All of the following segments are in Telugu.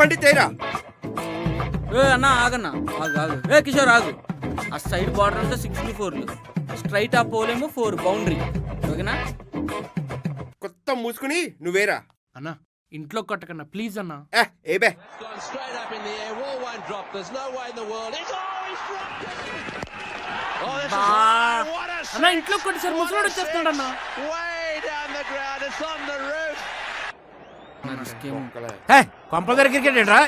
పండి తేరా. అన్న ఆగన్నా, ఆగు ఆగు. కిషోర్ ఆగు. ఆ సైడ్ బార్డర్ అంతా 64లు, స్ట్రైట్ ఆ పోలేమో 4 బౌండరీ. ఓకేనా? కొత్త మూసుకుని నువ్వేరా అన్నా. ఇంట్లో కొట్టకన్నా ప్లీజ్ అన్నా. ఏ బే అన్నా ఇంట్లో కొట్టేసారి ముసలోడు వచ్చేస్తున్నాడు అన్నా. కొంపల దగ్గర క్రికెట్ రా.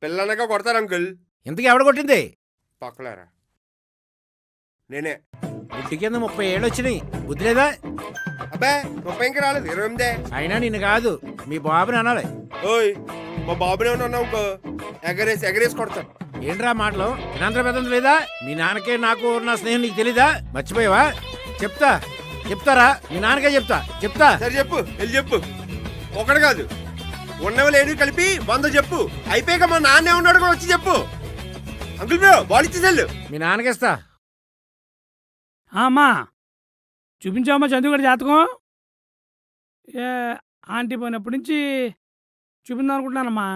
పిల్లనగా కొడతారు అంకుల్. ఇంతకీ ఎవడ కొట్టింది? పక్కలేరా నేనే. ఇంటి కింద 30 ఏళ్ళు వచ్చినాయి, బుద్ధి లేదా? అబ్బే 30 ఇంకా రాలేదు, 28. అయినా నిన్ను కాదు మీ బాబుని అనాలి. ఓయ్ మా బాబునే ఉన్నావు, ఎగరేసి కొడతాను. ఏంట్రా మాటలు? వినాంతర పెద్ద లేదా? మీ నాన్నకే నాకు నా స్నేహం నీకు తెలీదా? మర్చిపోయావా? చెప్తారా? మీ నాన్నకే చెప్తా. సరే చెప్పు, వెళ్ళి చెప్పు. ఒకటి కాదు, ఉన్నవి లేని కలిపి 100 చెప్పు. అయిపోయాక మా నాన్నే ఉన్నాడు కూడా వచ్చి చెప్పు. అంకుల్ బాల్ ఇచ్చేసెళ్ళు. మీ నాన్నకేస్తా. అమ్మా చూపించావమ్మా చందుగడి జాతకం? ఆంటీ పోయినప్పటి నుంచి చూపిందాం అనుకుంటున్నానమ్మా,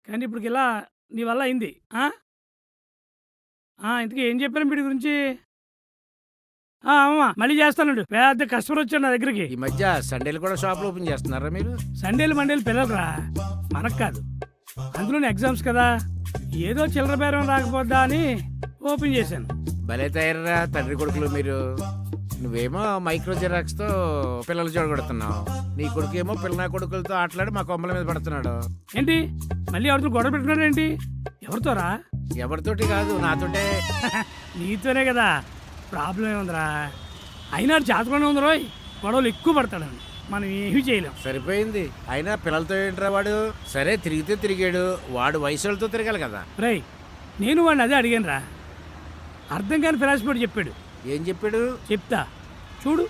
కానీ ఇప్పుడు ఇలా నీ వల్ల అయింది. ఇంతకీ ఏం చెప్పాను వీడి గురించి? అమ్మా మళ్ళీ చేస్తానండి, పెద్ద కస్టమర్ వచ్చాడు నా దగ్గరికి. ఈ మధ్య సండేలు కూడా షాపులు ఓపెన్ చేస్తున్నారా మీరు? సండేలు మండేలు పిల్లలురా, మనకు కాదు. అందులోనే ఎగ్జామ్స్ కదా, ఏదో చిల్లర బేరం రాకపోద్దా అని ఓపెన్ చేశాను. భలే తయారా తండ్రి కొడుకులు మీరు. నువ్వేమో మైక్రో జిరాక్స్ తో పిల్లలు చూడగొడుతున్నావు, నీ కొడుకేమో పిల్ల కొడుకులతో ఆటలాడి మా కొమ్మల మీద పడుతున్నాడు. ఏంటి మళ్ళీ ఎవరితో గొడవ పెట్టుకున్నాడు ఏంటి? ఎవరితోరా? ఎవరితోటి కాదు, నాతోటే. నీతోనే కదా. ప్రాబ్లం ఏముందిరా? అయినా జాతకంలోనే ఉంది రోయ్, గొడవలు ఎక్కువ పడతాడని మనం ఏమీ చేయలేం. సరిపోయింది. అయినా పిల్లలతో ఏంట్రా వాడు? సరే తిరిగితే తిరిగాడు, వాడు వయసులతో తిరగాలి కదా. రేయ్ నేను వాడిని అదే అడిగాను రా, అర్థం కాని ఫిలాసఫీ చెప్పాడు. ఏం చెప్పాడు? చెప్తా చూడు.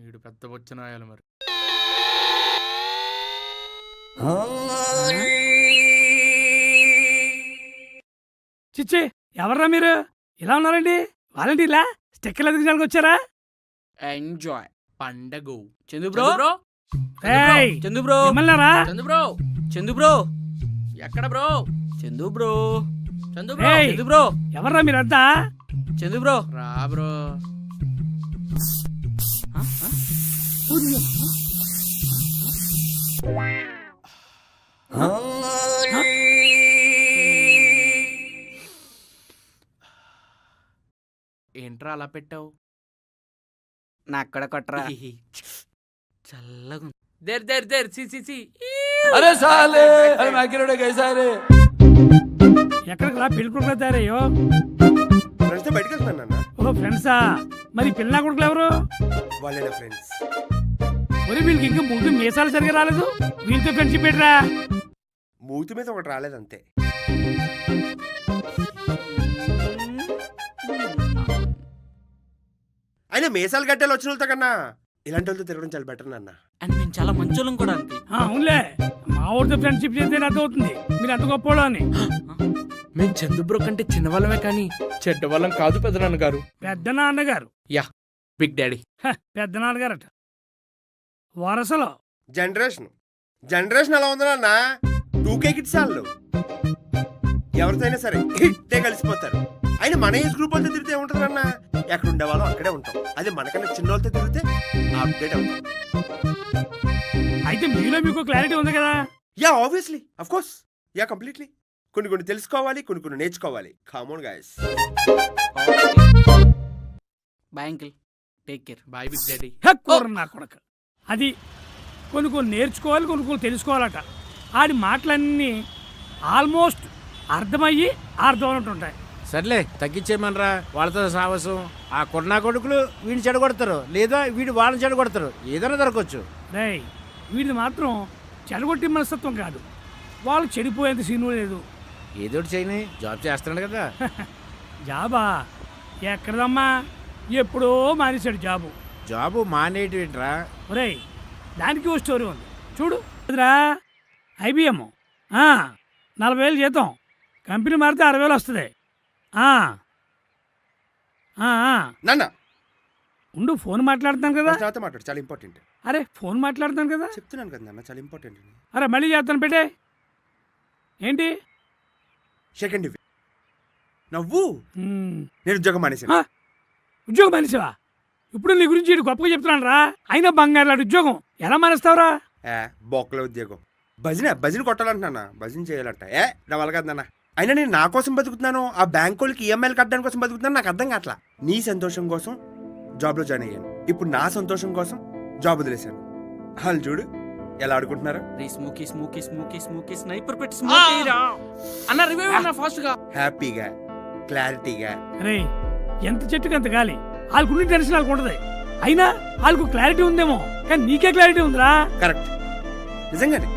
వీడు పెద్ద వచ్చినాయాలి మరి. చిచ్చి ఎవర్రా మీరు? ఇలా ఉన్నారండి? వాలంటీర్లా? స్టిక్కర్లు ఎదుగుడానికి వచ్చారా? ఎంజాయ్ పండగ. చందు బ్రో, చందు బ్రో మిమ్మల్నారా? చందు బ్రో ఎక్కడ బ్రో? చందు బ్రో ఎవర్రా మీరంతా? చందు బ్రో రా బ్రో. ఏంట్రా అలా పెట్టావు? నా అక్కడ కొట్టరా. చల్లగా ఎక్కడికి రా పిల్లలు తయారయ్యో? బయటకు వెళ్తాను. ఓ ఫ్రెండ్సా? మరి పిల్ల కొడుకులు ఎవరు? వాళ్ళేనా ఫ్రెండ్స్? మరి వీళ్ళకి ఇంకా మూతి మీసాలు సరిగా రాలేదు, వీళ్ళతో ఫ్రెండ్షిప్ పెట్టరా? మూతి మీద ఒకటి రాలేదంతే. అయినా మీసాలు గడ్డలు వచ్చిన వాళ్ళతో కన్నా ఇలాంటి వాళ్ళతో తిరగడం చాలా బెటర్ నాన్న. అండ్ మేము చాలా మంచోళ్ళం కూడా అంతే. అవునులే, మా ఊరితో ఫ్రెండ్షిప్ చేస్తే అర్థం అవుతుంది మీరు అంత గొప్పవాళ్ళు అని. మేము చందుబ్రో కంటే చిన్నవాళ్ళమే కానీ చెడ్డవాళ్ళం కాదు పెద్ద నాన్నగారు. పెద్ద నాన్నగారు? Yeah, big daddy. పెద్ద నాన్నగారట. వరసలో జనరేషన్ అలా ఉంది నాన్న. 2K కిడ్స్ వాళ్ళు ఎవరితో అయినా సరే హిట్టే కలిసిపోతారు. అయినా మన ఏజ్ గ్రూప్ వాళ్ళతో తిరిగితే ఏముంటుంది అన్న, ఎక్కడ ఉండేవాళ్ళం అక్కడే ఉంటాం. అదే మనకన్నా చిన్న వాళ్ళతో తిరిగితే అప్డేట్ అవుతాం. అయితే మీలో మీకు క్లారిటీ ఉంది కదా? Yeah obviously, of course, yeah completely. కొన్ని తెలుసుకోవాలి, కొన్ని నేర్చుకోవాలి. Come on guys. Bye uncle, take care. Bye big daddy. నా కొడక అది కొన్ని నేర్చుకోవాలి, కొన్ని తెలుసుకోవాలట. ఆడి మాటలన్నీ ఆల్మోస్ట్ అర్థమయ్యి అర్థం ఉంటుంటాయి. సర్లే తగ్గించేయమనరా వాళ్ళతో సావసం. ఆ కొన్నా కొడుకులు వీడిని చెడగొడతారు, లేదా వీడు వాళ్ళని చెడగొడతారు, ఏదైనా దొరకవచ్చు. రేయ్ వీడిది మాత్రం చెడగొట్టి మనస్తత్వం కాదు, వాళ్ళు చెడిపోయేంత సీను లేదు. ఏదోటి చేయని జాబ్ చేస్తున్నాడు కదా. జాబా? ఎక్కడదమ్మా, ఎప్పుడో మానేశాడు జాబు మానేటిరా. ఒరేయ్ దానికి ఓ స్టోరీ ఉంది చూడు. అదిరా IBM 40,000 జీతం, కంపెనీ మారితే 60,000 వస్తుంది. ఆ. ఆ, ఆ. నాన్న ఉండు ఫోన్ మాట్లాడుతాను కదా. నాతో మాట్లాడు, చాలా ఇంపార్టెంట్. అరే ఫోన్ మాట్లాడుతాను కదా. చెప్తున్నాను కదా నాన్న, చాలా ఇంపార్టెంట్. అరే మళ్ళీ చేస్తాను పెట్టే. ఏంటి సెకండ్ నవ్వు. నేను ఉద్యోగం మానేసాను. ఉద్యోగం మానేసావా? ఇప్పుడు నీ గురించి ఇటు గొప్పగా చెప్తున్నాను రా. అయినా బంగారు లాంటి ఉద్యోగం ఎలా మానేస్తావురా? బొక్కల ఉద్యోగం. భజన కొట్టాలంటున్నా, భజన చేయాలంట. నా వల్ల కాదు నాన్న. అయినా నేను నా కోసం బతుకుతున్నాను, ఆ బ్యాంక్ వాళ్ళకి ఈఎంఐలు కట్టడానికి కోసం బతుకుతున్నాను. నాకు అర్థం కావట్లా. నీ సంతోషం కోసం జాబ్లో జాయిన్ అయ్యాను, ఇప్పుడు నా సంతోషం కోసం జాబ్ వదిలేశాను. వాళ్ళు చూడు ఎలా ఆడుకుంటున్నారు. హ్యాపీగా క్లారిటీగా. అరే ఎంత చెట్టుకి అంత గాలి. వాళ్ళకు టెన్షన్ వాళ్ళకు ఉంటది. అయినా వాళ్ళకు క్లారిటీ ఉందేమో, కానీ నీకే క్లారిటీ ఉందిరా. కరెక్ట్, నిజంగానే.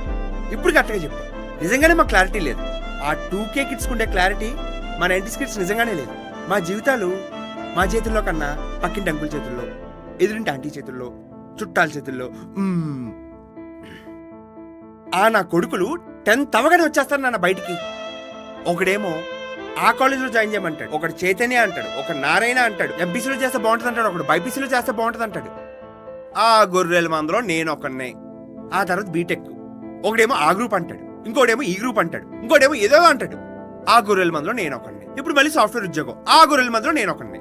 ఇప్పుడు కరెక్ట్గా చెప్పు. నిజంగానే మాకు క్లారిటీ లేదు. ఆ 2K కిడ్స్ ఉండే క్లారిటీ మా 90s కిడ్స్ నిజంగానే లేదు. మా జీవితాలు మా చేతుల్లో కన్నా పక్కింటి అంకుల చేతుల్లో, ఎదురింటి ఆంటీ చేతుల్లో, చుట్టాల చేతుల్లో. నా కొడుకులు 10th అవగానే వచ్చేస్తారు నాన్న బయటికి. ఒకడేమో ఆ కాలేజీలో జాయిన్ చేయమంటాడు, ఒకడు చైతన్య అంటాడు, ఒక నారాయణ అంటాడు, ఎంపీసీలో చేస్తే బాగుంటుంది అంటాడు, ఒకడు బైపీసీలో చేస్తే బాగుంటుంది అంటాడు. ఆ గొర్రెల మందలో నేను ఒకనే. ఆ తర్వాత బీటెక్, ఒకడేమో ఆ గ్రూప్ అంటాడు, ఇంకోటేమో ఈ గ్రూప్ అంటాడు, ఇంకోటేమో ఏదో అంటాడు. ఆ గొర్రెల మందలో నేను ఒకనే. ఇప్పుడు మళ్ళీ సాఫ్ట్వేర్ ఉద్యోగం, ఆ గొర్రెల మందలో నేను ఒకనే.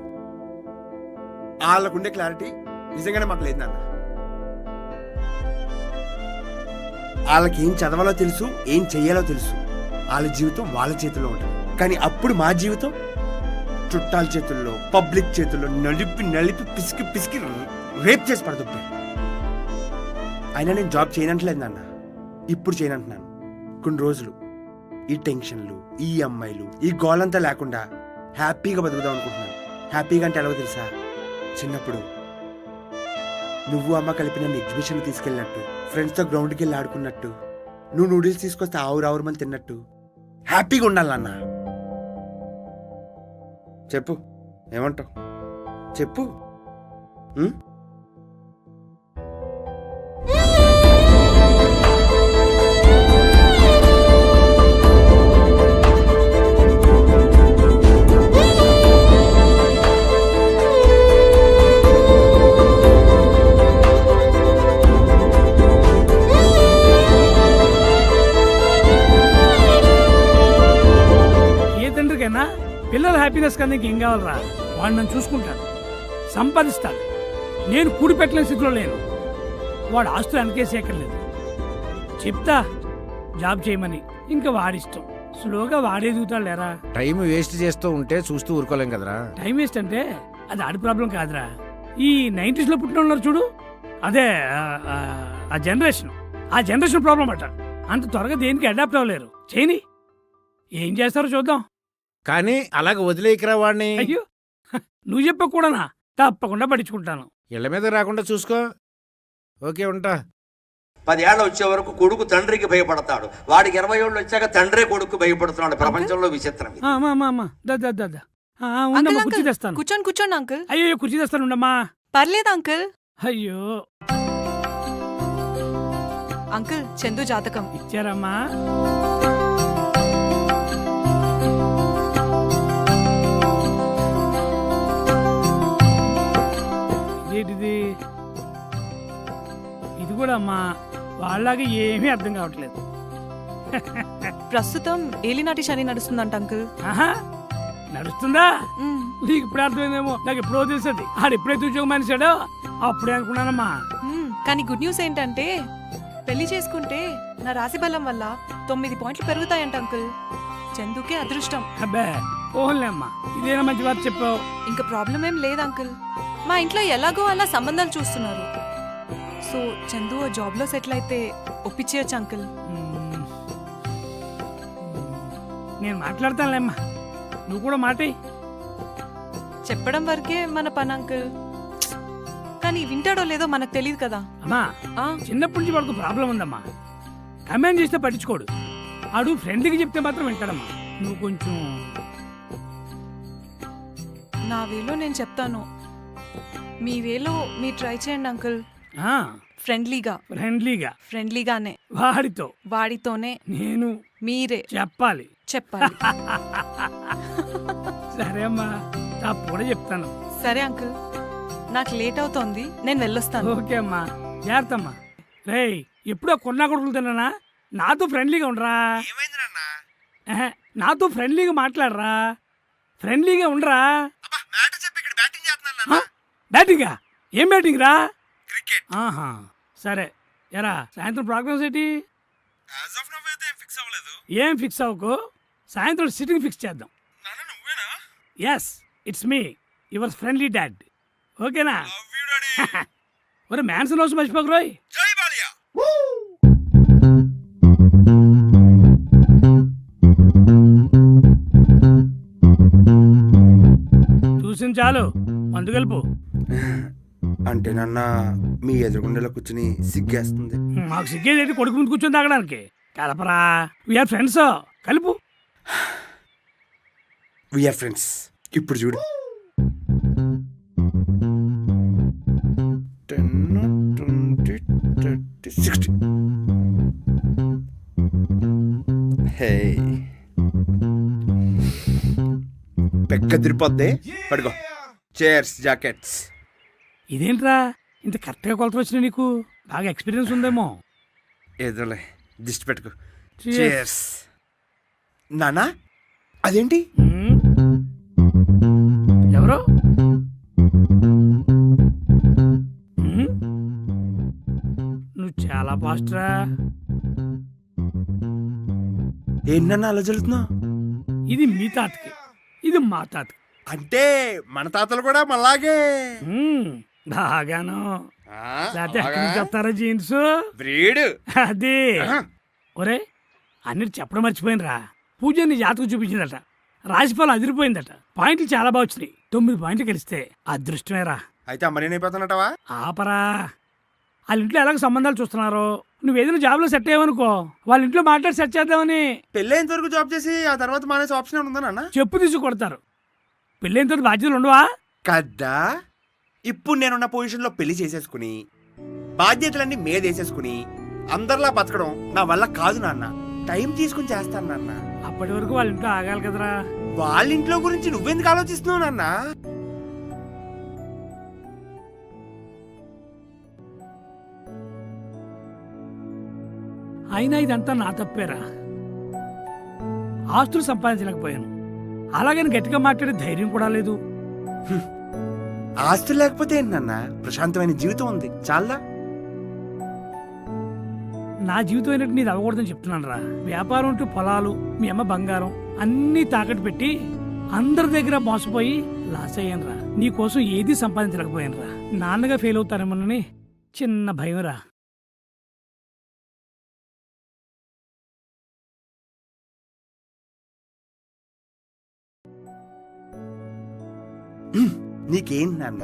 వాళ్ళకుండే క్లారిటీ నిజంగానే మాకు లేదు నాన్న. వాళ్ళకి ఏం చదవాలో తెలుసు, ఏం చెయ్యాలో తెలుసు. వాళ్ళ జీవితం వాళ్ళ చేతిలో ఉంటుంది. కానీ అప్పుడు మా జీవితం చుట్టాల చేతుల్లో, పబ్లిక్ చేతుల్లో నలిపి పిసికి రేప్ చేసి పడుతుంది. అయినా నేను జాబ్ చేయనట్లేదు నాన్న, ఇప్పుడు చేయనంటున్నాను. కొన్ని రోజులు ఈ టెన్షన్లు, ఈ అమ్మాయిలు, ఈ గోలంతా లేకుండా హ్యాపీగా బతుకుదాం అనుకుంటున్నాను. హ్యాపీగా అంటే ఎలాగో తెలుసా? చిన్నప్పుడు నువ్వు అమ్మ కలిపి నన్ను ఎగ్జిబిషన్ తీసుకెళ్ళినట్టు, ఫ్రెండ్స్తో గ్రౌండ్కి వెళ్ళి ఆడుకున్నట్టు, నువ్వు నూడిల్స్ తీసుకొస్తే ఆవురావురమని తిన్నట్టు హ్యాపీగా ఉండాలన్న. చెప్పు, ఏమంటావు? చెప్పు. పిల్లల హ్యాపీనెస్ కన్నా ఇంకేం కావాలరా? వాడు నన్ను చూసుకుంటాడు, సంపాదిస్తాడు. నేను కూడి పెట్టలేని స్థితిలో లేను. వాడు ఆస్తులు వెనకేసేయక్కర్లేదు. చెప్తా జాబ్ చేయమని, ఇంకా వాడిష్టం. స్లోగా వాడే దిగుతాడు లేరా. టైం వేస్ట్ చేస్తూ ఉంటే చూస్తూ ఊరుకోలేం కదరా. టైం వేస్ట్ అంటే అది ఆడి ప్రాబ్లం కాదురా. ఈ 90s లో పుట్టిన ఉన్నారు చూడు, అదే ఆ జనరేషన్ ప్రాబ్లం అట. అంత త్వరగా దేనికి అడాప్ట్ అవ్వలేరు. చేయని ఏం చేస్తారో చూద్దాం. కానీ అలాగ వదిలేయకరా వాడిని. అయ్యో నువ్వు చెప్పకూడనా? తప్పకుండా పట్టించుకుంటాను. ఇళ్ల మీద రాకుండా చూసుకో. ఓకే, ఉంటా. 10 ఏళ్ళు వచ్చే వరకు కొడుకు తండ్రికి భయపడతాడు. వాడికి 20 ఏళ్ళు వచ్చాక తండ్రి కొడుకు భయపడుతున్నాడు. ప్రపంచంలో విచిత్రం. కుర్చీ తెస్తాను. కూర్చోండి అంకుల్. అయ్యో కుర్చీ తెస్తాను, ఉండమ్మా. పర్లేదు అంకుల్. అయ్యో అంకుల్, చందు జాతకం ఇచ్చారమ్మా. ఏంటిది? ఇది కూడా అమ్మా వాళ్ళకి ఏమీ అర్థం కావట్లేదు. ప్రస్తుతం ఏలినాటి శని నడుస్తుందంట అంకుల్. నడుస్తుందా? నీకు ఇప్పుడు అర్థమైందేమో. నాకు ఎప్పుడో తెలిసేది. ఆడు ఎప్పుడైతే ఉద్యోగం మానేశాడో అప్పుడే అనుకున్నానమ్మా. కానీ గుడ్ న్యూస్ ఏంటంటే పెళ్లి చేసుకుంటే నా రాశి బలం వల్ల 9 పాయింట్లు పెరుగుతాయంట అంకుల్. చందుకే అదృష్టం. అబ్బే ఓన్లే అమ్మా, ఇదేనా మంచి వార్త చెప్పావు. ఇంకా ప్రాబ్లం ఏం లేదు అంకుల్. మా ఇంట్లో ఎలాగో అలా సంబంధాలు చూస్తున్నారు. సో చందు జాబ్ లో సెటిల్ అయితే ఒప్పించేయచ్చు అంకుల్. నేను మాట్లాడతానులేమ్మా, నువ్వు కూడా మాట చెప్పడం వరకే మన పని అంకుల్. కానీ వింటాడో లేదో మనకు తెలియదు కదా. అమ్మా చిన్నప్పటి నుంచి వాడికి ప్రాబ్లం ఉందమ్మా. కమెంట్ చేస్తే పట్టించుకోడు. ఆడు ఫ్రెండ్కి చెప్తే మాత్రం వింటాడమ్మా. నువ్వు కొంచెం నా వేలో నేను చెప్తాను, మీ వేలో మీరు ట్రై చేయండి అంకుల్. ఫ్రెండ్లీగానే వాడితోనే మీరే చెప్పాలి. సరే అమ్మా తప్పకుండా చెప్తాను. సరే అంకుల్, నాకు లేట్ అవుతోంది, నేను వెళ్ళొస్తాను. ఓకే అమ్మా, జాగ్రత్త అమ్మా. రేయ్, ఎప్పుడో కొన్నా కొడుకులు తిన్నానా? నాతో ఫ్రెండ్లీగా ఉండరా. ఆహా, నాతో ఫ్రెండ్లీగా మాట్లాడరా, ఫ్రెండ్లీగా ఉండరా. బ్యాటింగా? ఏం బ్యాటింగ్ రా? ఆహా, సరే. ఎరా సాయంత్రం ప్రోగ్రామ్స్ ఏంటి? ఏం ఫిక్స్ అవ్వకు, సాయంత్రం సిట్టింగ్ ఫిక్స్ చేద్దాం. Yes, it's me, your friendly dad. ఓకేనా? ఒరే మ్యాన్సన్ హౌస్ మర్చిపోకు రోయ్. చూసింది చాలు, మందు కలుపు. అంటే నాన్న మీ ఎదురుగుండలో కూర్చుని సిగ్గేస్తుంది. మాకు సిగ్గేది కొడుకు ముందు కూర్చొని తాగడానికి. కలపరా, వీఆర్ ఫ్రెండ్స్, కలుపు. We are friends. ఇప్పుడు చూడు, 10, 20, 30, 60. హే, పెక్క తిరిపోద్ది. పడుకో. Chairs jackets. ఇదేంట్రా ఇంత కరెక్ట్గా కొలత వచ్చినాయి నీకు? బాగా ఎక్స్పీరియన్స్ ఉందేమో. ఏదోలే, దిష్టి పెట్టుకో. Cheers. చేర్స్. నానా, అదేంటి? ఎవరు? నువ్వు చాలా ఫాస్ట్రా. ఏంటన్నా అలా జరుగుతున్నావు? ఇది మీ తాతకి, ఇది మా తాతకి. అంటే మన తాతలు కూడా మళ్ళాగే బాగాను. లేకపోతే ఎక్కడి నుంచి చెప్తారా జీన్స్ బ్రీడ్ అది. ఒరే, అన్నిటి చెప్పడం మర్చిపోయినరా. పూజ నీ జాతకు చూపించిందట, రాశిఫలం అదిరిపోయిందట, పాయింట్లు చాలా బాగా వచ్చినాయి. 9 పాయింట్లు కలిస్తే అదృష్టమేరా. అయితే అమ్మనేనైపోతానటవా? ఆపరా, వాళ్ళ ఇంట్లో ఎలాగ సంబంధాలు చూస్తున్నారో, నువ్వేదైనా జాబ్లో సెట్ అయ్యావనుకో, వాళ్ళ ఇంట్లో మాట్లాడి సెట్ చేద్దామని. పెళ్ళైనంత వరకు జాబ్ చేసి ఆ తర్వాత మానేసి ఆప్షన్ ఉందా నాన్న? చెప్పు తీసి కొడతారు. పెళ్ళైన బాధ్యతలు ఉండవా కదా? ఇప్పుడు నేనున్న పొజిషన్ లో పెళ్లి చేసేసుకుని బాధ్యతలన్నీ మీదేసేసుకుని అందరిలా బతకడం నా వల్ల కాదు నాన్న. టైం తీసుకుని చేస్తాను నాన్న. అప్పటి వరకు వాళ్ళ ఇంట్లో ఆగాలి కదరా. వాళ్ళ ఇంట్లో గురించి నువ్వెందుకు ఆలోచిస్తున్నావు నాన్న? అయినా ఇదంతా నా తప్పేరా. ఆస్తులు సంపాదించలేకపోయాను, అలాగని గట్టిగా మాట్లాడే ధైర్యం కూడా లేదు. ఆస్తులు లేకపోతే ఏంటి నాన్న? ప్రశాంతమైన జీవితం ఉంది, చాలా. నా జీవితం అయినట్టు నీది అవ్వకూడదని చెప్తున్నాను రా. వ్యాపారం అంటూ పొలాలు, మీ అమ్మ బంగారం అన్నీ తాకట్టు పెట్టి అందరి దగ్గర మోసపోయి లాస్ అయ్యాను రా. నీ కోసం ఏదీ సంపాదించలేకపోయాను రా. నాన్నగా ఫెయిల్ అవుతానేమోనని చిన్న భయం రా. నీకేంటి నాన్న?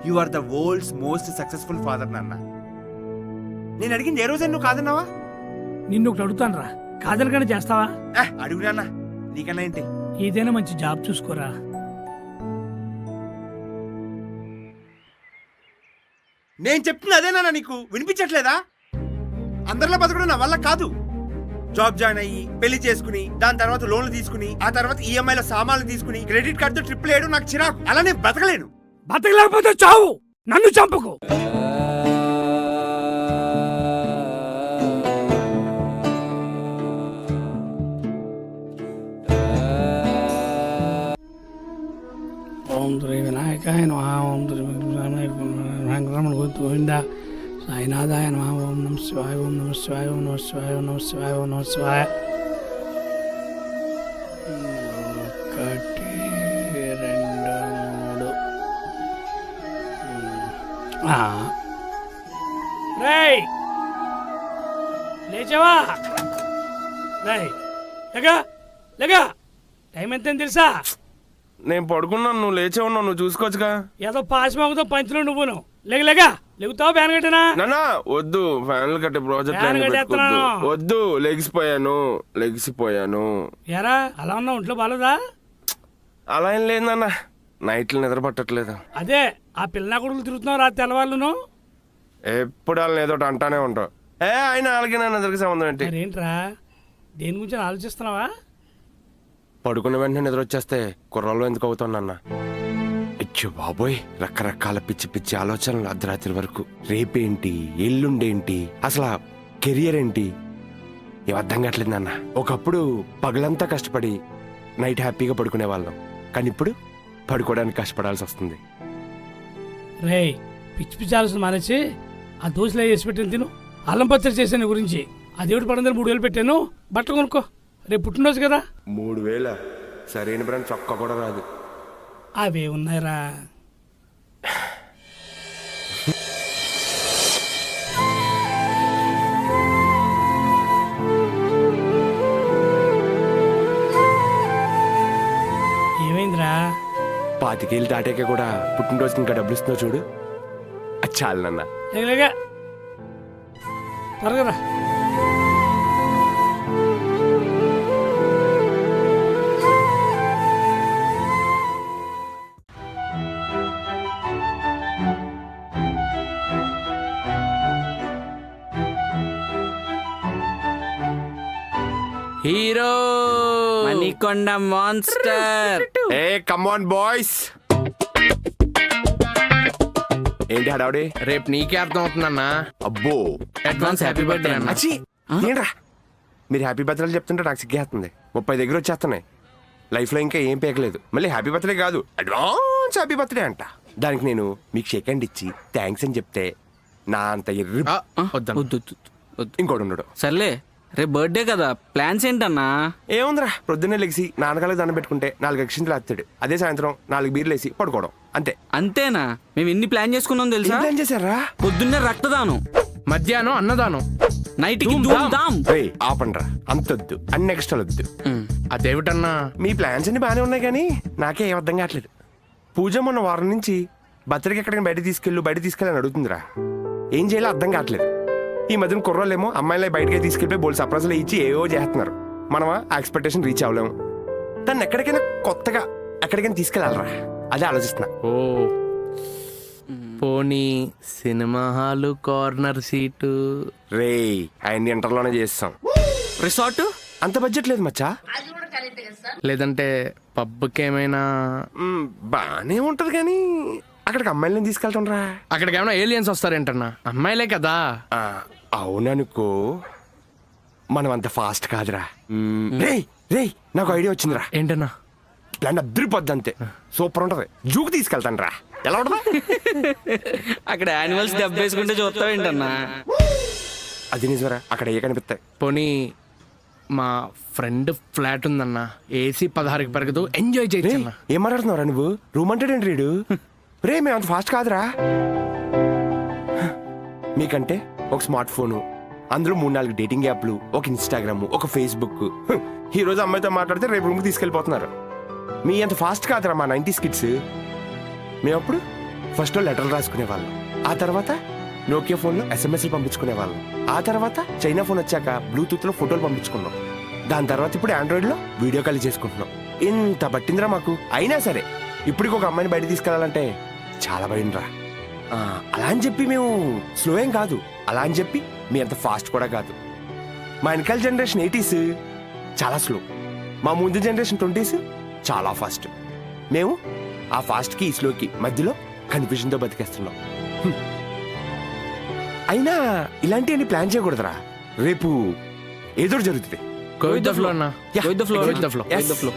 You are the world's most successful father నాన్న. నేను అడిగింది ఏ రోజైనా నువ్వు కాదన్నావా? నిన్ను ఒకటి అడుగుతాను రా, కాదనగానే చేస్తావా? అడుగు నాన్న, నీకన్నా ఏంటి? ఏదైనా మంచి జాబ్ చూసుకోరా. నేను చెప్తున్నా అదే నాన్న, నీకు వినిపించట్లేదా? అందరిలో బతకడం నా వల్ల కాదు. జాబ్ జాయిన్ అయ్యి పెళ్లి చేసుకుని దాని తర్వాత లోన్లు తీసుకుని ఆ తర్వాత ఈఎంఐలో సామాన్లు తీసుకుని క్రెడిట్ కార్డుతో ట్రిప్లు వేయడం నాకు చిరాకు. అలా నేను బతకలేను. బతకలేకపోతే చావు, నన్ను చంపకు. ఓం శ్రీ వినాయకాయ నమః. ఓం శ్రీ వెంకటరమణ గోవిందా. సాయినాథాయ నమః. ఓం నమః శివాయ. ఓం నమః శివాయ. ఓం నమః శివాయ. ఓం నమః శివాయ. ఓం నమః శివాయ. 1, 2, 3. రేయ్, లేచావా? రేయ్, లేగా లేగా. టైం ఎంతని తెలుసా? నేను పడుకున్నాను, నువ్వు లేచే ఉన్నావు, నువ్వు చూసుకోవచ్చుగా. ఏదో పాసిమోగుతో పంచులో నువ్వును. లేగలేగా, లేగుతావు. ఫ్యాన్ కట్టినా? నానా వద్దు, ఫ్యాన్లు కట్టే ప్రాజెక్ట్ వద్దు. లెగిసిపోయాను. ఎరా అలా ఉన్నావు, ఒంట్లో బాలేదా? అలా ఏం లేదు నాన్న, నైట్లు నిద్ర పట్టట్లేదు. అదే ఆ పిల్ల కొడుకులు తిరుగుతున్నావు రాత్రి తెల్లవాళ్ళను. ఎప్పుడు వాళ్ళని ఏదో అంటానే ఉంటావు. ఆయన వాళ్ళకి నా నిద్రకి సంబంధం ఏంటి? ఏంట్రా, దేని గురించి ఆలోచిస్తున్నావా? పడుకున్న వెంటనే నిద్ర వచ్చేస్తే కుర్రాళ్ళు ఎందుకు అవుతానన్న. అయ్యో బాబోయ్, రకరకాల పిచ్చి పిచ్చి ఆలోచనలు అర్ధరాత్రి వరకు. రేపేంటి, ఎల్లుండేంటి, అసలు కెరియర్ ఏంటి, ఏం అర్థం కావట్లేదు నాన్న. ఒకప్పుడు పగలంతా కష్టపడి నైట్ హ్యాపీగా పడుకునే వాళ్ళం, కానీ ఇప్పుడు పడుకోవడానికి కష్టపడాల్సి వస్తుంది. రే పిచ్చి పిచ్చి ఆలోచన మానేసి ఆ దోశలు వేసి పెట్టాను తిను. అల్లం పచ్చడి చేశాను గురించి ఆ దేవుడి పడందరూ 3,000 పెట్టాను. బట్టలు కొనుక్కో, రేపు పుట్టినరోజు కదా. 3,000 సరైన బ్రాండ్ చొక్కా కూడా రాదు. అవే ఉన్నాయిరా. ఏమైందిరా? 25,000 దాటాక కూడా పుట్టినరోజుకి ఇంకా డబ్బులు ఇస్తున్నావు చూడు, అది చాలు నాన్న. లేగలేగా త్వరగా రా. Hero Manikonda monster. A come on boys, ఏంటి హడావుడి? రేపు నీకే అర్థం అవుతుందన్నా. అబ్బో, అడ్వాన్స్ హ్యాపీ బర్త్డే అన్న. అచ్చి ఏంట్రా మీరు హ్యాపీ బర్త్డే చెప్తుంటే నాకు సిగ్గేస్తుంది. 30 దగ్గర వచ్చేస్తున్నాయి, లైఫ్లో ఇంకా ఏం పేకలేదు. మళ్ళీ హ్యాపీ బర్త్డే కాదు, అడ్వాన్స్ హ్యాపీ బర్త్డే అంట. దానికి నేను మీకు షేక్ హ్యాండ్ ఇచ్చి థ్యాంక్స్ అని చెప్తే నా అంత ఎర్రి వద్దు. ఇంకోటి ఉన్నాడు. సర్లే, రేపు బర్త్డే కదా, ప్లాన్స్ ఏంటన్నా? ఏముందిరా, ప్రొద్దున్నే లెగిసి నాన్నగారికి దండం పెట్టుకుంటే 4 అక్షింతలు ఎత్తాడు. అదే సాయంత్రం 4 బీర్లు వేసి పడుకోవడం, అంతే. అంతేనా? మేము ఇన్ని ప్లాన్ చేసుకున్నాం తెలుసా? ఏం చేశారా? పొద్దున్నే రక్తదానం, మధ్యాహ్నం అన్నదానం, నైట్ కి ధూమ్ధామ్. ఆపండ్రా, అంతొద్దు, అన్ని ఎక్స్ట్రాలు వద్దు. అదేమిటన్నా? మీ ప్లాన్స్ అన్ని బాగానే ఉన్నాయి కానీ నాకే ఏం అర్థం కావట్లేదు. పూజ మొన్న వారం నుంచి బర్త్డేకి ఎక్కడికి బయట తీసుకెళ్ళని అడుగుతుందిరా. ఏం చేయాలో అర్థం కావట్లేదు. ఈ మధ్యన కుర్రోళ్ళేమో అమ్మాయిలే బయటకే తీసుకెళ్ళిపోయి బోల్ సర్ప్రైజ్లు ఇచ్చి ఏవో చేస్తున్నారు. మనమా ఆ ఎక్స్పెక్టేషన్ రీచ్ అవ్వలేము. దాన్ని ఎక్కడికైనా కొత్తగా ఎక్కడికైనా తీసుకెళ్ళాలరా, అదే ఆలోచిస్తున్నా. ఓ పోనీ సినిమా హాలు కార్నర్ సీటు. రే ఆయన్ని ఇంటర్లోనే చేస్తాం. రిసార్ట్ అంత బడ్జెట్ లేదు మచ్చా. లేదంటే పబ్కి ఏమైనా. బానే ఉంటది కానీ అక్కడికి అమ్మాయిలని తీసుకెళ్తాంరా. అక్కడికి ఏమైనా ఏలియన్స్ వస్తారేంటన్నా? అమ్మాయిలే కదా. అవుననుకో, మనం అంత ఫాస్ట్ కాదురా. రే నాకు ఐడియా వచ్చిందిరా. ఏంటన్నా? ప్లాన్ అద్దరిపోద్ది, అంతే. సూపర్ ఉంటది. జూకు తీసుకెళ్తాను రా. ఎలా ఉంటది? అక్కడ యానిమల్స్ దెబ్బేసుకుంటే చూస్తావేంటన్నా? అది నిజమరా, అక్కడ ఏ కనిపిస్తాయి. పోనీ మా ఫ్రెండ్ ఫ్లాట్ ఉందన్నా, ఏసీ 16కి పెరగదు, ఎంజాయ్ చేయొచ్చన్నా. ఏం మాట్లాడుతున్నావురా నువ్వు? రూమ్ అంటే రీడు. రే మేము అంత ఫాస్ట్ కాదురా. మీకంటే ఒక స్మార్ట్ ఫోను, అందులో 3-4 డేటింగ్ యాప్లు, ఒక ఇన్స్టాగ్రామ్, ఒక ఫేస్బుక్. ఈ రోజు అమ్మాయితో మాట్లాడితే రేపు రూమ్కి తీసుకెళ్ళిపోతున్నారు. మీ అంత ఫాస్ట్ కాదురా మా 90s కిడ్స్. మేమప్పుడు ఫస్ట్లో లెటర్లు రాసుకునేవాళ్ళం, ఆ తర్వాత నోకియా ఫోన్లో SMS పంపించుకునేవాళ్ళం, ఆ తర్వాత చైనా ఫోన్ వచ్చాక బ్లూటూత్లో ఫోటోలు పంపించుకున్నాం. దాని తర్వాత ఇప్పుడు ఆండ్రాయిడ్లో వీడియో కాల్ చేసుకుంటున్నాం. ఇంత పట్టిందిరా మాకు. అయినా సరే ఇప్పటికి ఒక అమ్మాయిని బయట తీసుకెళ్లాలంటే చాలా భయంరా. అలా అని చెప్పి మేము స్లో ఏం కాదు, అలా అని చెప్పి మీ అంత ఫాస్ట్ కూడా కాదు. మా వెనకాల జనరేషన్ 80s చాలా స్లో, మా ముందు జనరేషన్ 20s చాలా ఫాస్ట్. మేము ఆ ఫాస్ట్కి ఈ స్లోకి మధ్యలో కన్ఫ్యూజన్తో బతికేస్తున్నాం. అయినా ఇలాంటివన్నీ ప్లాన్ చేయకూడదురా, రేపు ఏదో జరుగుతుంది. Go with the flow అన్నా. Go with the flow. Go with the flow. Go with the flow.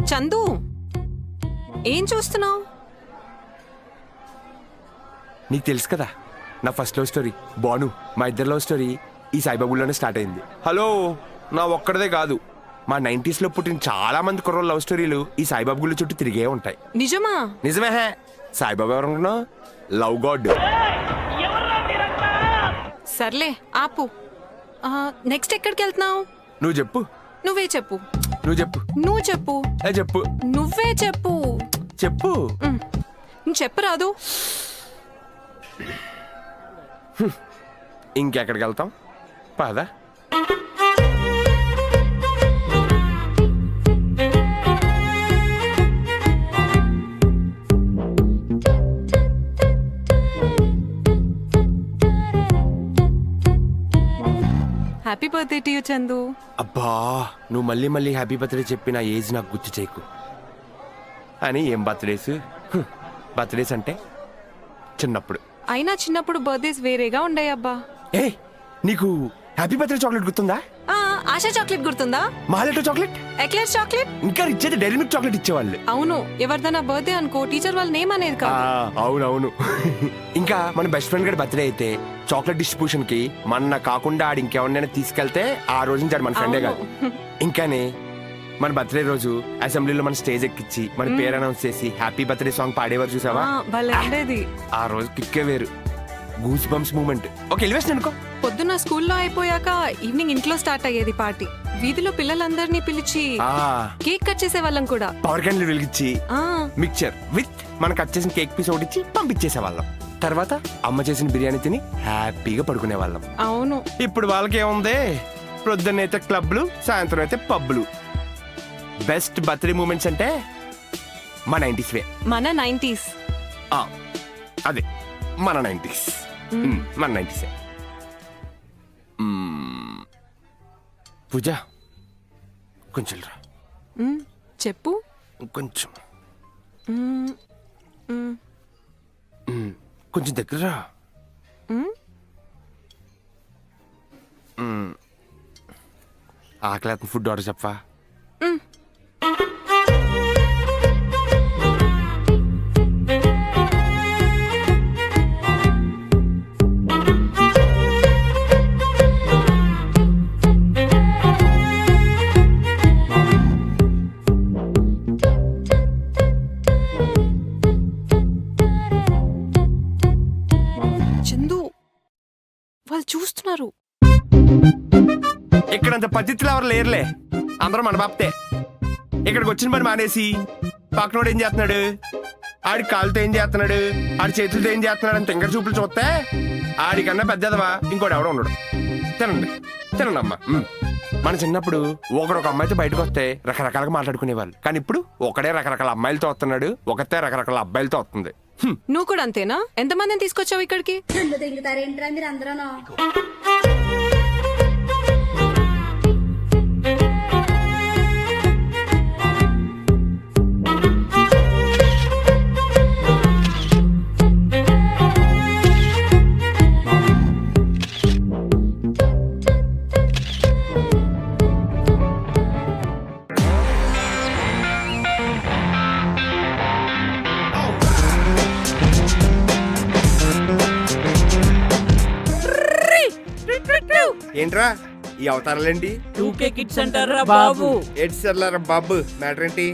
Chandu, ఏం చూస్తున్నావు? నీకు తెలుసు కదా నా ఫస్ట్ లవ్ స్టోరీ బాను. మా ఇద్దరు లవ్ స్టోరీ ఈ సాయిబాబులోనే స్టార్ట్ అయింది. హలో, నా ఒక్కడదే కాదు, మా 90s లో పుట్టిన చాలా మంది కుర్రోళ్ళ లవ్ స్టోరీలు ఈ సాయిబాబు గుళ్ళ చుట్టూ తిరిగే ఉంటాయి. నిజమా? నిజమే. సాయిబాబా ఎవరనుకున్నావు? Love god. సర్లే ఆపు. నెక్స్ట్ ఎక్కడికి వెళ్తున్నావు? నువ్వు చెప్పు. నువ్వే చెప్పు. నువ్వు చెప్పు. నువ్వు చెప్పు. చెప్పు. నువ్వే చెప్పు. చెప్పు. నువ్వు చెప్పరాదు. ఇంకెక్కడికి వెళ్తాం? పదా. Happy birthday to you Chandu. అబ్బా, నువ్వు మళ్ళీ మళ్ళీ హ్యాపీ బర్త్డే చెప్పి నా ఏజ్ నాకు గుర్తు చేయకు. అని ఏం బర్త్డేస్? బర్త్డేస్ అంటే చిన్నప్పుడు. అయినా చిన్నప్పుడు బర్త్డేస్ వేరేగా ఉండాయి అబ్బా. ఏ, నీకు హ్యాపీ బర్త్డే చాక్లెట్ గుర్తుందా? ఆశా చాక్లెట్ గుర్తుందా? మాలెటో చాక్లెట్, ఎక్లేర్స్ చాక్లెట్, ఇంకా ఇచ్చేది డైరీ మిల్క్ చాక్లెట్ ఇచ్చేవాళ్ళు. అవును, ఎవరిదైనా బర్త్డే అనుకో టీచర్ వాళ్ళ నేమ్ అనేది కాదు. అవునవును. ఇంకా మన బెస్ట్ ఫ్రెండ్ గడి బర్త్డే అయితే చాక్లెట్ డిస్ట్రిబ్యూషన్ కి మన కాకుండా ఆడి ఇంకెవరినైనా తీసుకెళ్తే ఆ రోజు నుంచి మన ఫ్రెండే కాదు. ఇంకానే మన బర్త్డే రోజు అసెంబ్లీలో మన స్టేజ్ ఎక్కించి మన పేరు అనౌన్స్ చేసి హ్యాపీ బర్త్డే సాంగ్ పాడేవారు చూసావా? ఆ రోజు కిక్కే వేరు. Goose bumps moment. ఒక ఎలివేషన్ అనుకో. పొద్దున్న స్కూల్లో అయిపోయాక ఈవినింగ్ ఇంట్లో స్టార్ట్ అయ్యేది పార్టీ. వీధిలో పిల్లలందరినీ పిలిచి కేక్ కట్ చేసే వాళ్ళం కూడా. పవర్ క్యాండిల్ వెలిగించి మిక్చర్ విత్ మన కట్ చేసిన కేక్ పీస్ ఒకటి ఇచ్చి పంపించేసే వాళ్ళం. తర్వాత అమ్మ చేసిన బిర్యానీ తిని హ్యాపీగా పడుకునే వాళ్ళం. అవును. ఇప్పుడు వాళ్ళకి ఏముంది? ప్రొద్దున్నైతే క్లబ్లు, సాయంత్రం అయితే పబ్లు. బెస్ట్ బర్త్డే మూమెంట్స్ అంటే మన 90s వే. మన 90s. అదే మన 90s. మన 90s. పూజ కొంచెం రా. చెప్పు. కొంచెం కొంచెం దగ్గర రా. ఆకలి ఫుడ్ ఆర్డర్ చెప్పా. చూస్తున్నారు. ఇక్కడంత పద్ధతిలో ఎవరు లేరులే, అందరూ మన బాప్తే. ఇక్కడికి వచ్చిన పని మానేసి పక్కనోడు ఏం చేస్తున్నాడు, ఆడి కాలుతో ఏం చేస్తున్నాడు, ఆడి చేతులతో ఏం చేస్తున్నాడు అని తింగర చూపులు చూస్తే ఆడికన్నా పెద్దదవా ఇంకోటి ఎవడో ఉండడు. తినండి తినండి అమ్మా. మన చిన్నప్పుడు ఒకడు ఒక అమ్మాయితో బయటకు వస్తే రకరకాలుగా మాట్లాడుకునేవాళ్ళు. కానీ ఇప్పుడు ఒకడే రకరకాల అమ్మాయిలతో వస్తున్నాడు, ఒకతే రకరకాల అబ్బాయిలతో వస్తుంది. నువ్వు కూడా అంతేనా? ఎంతమందిని తీసుకొచ్చావు ఇక్కడికి? ఏంట్రా ఈ అవతారాలేంటి? 2K కిడ్స్ అంటారా బాబు? ఎడ్సెల్లారా బాబు. మ్యాటర్ ఏంటి?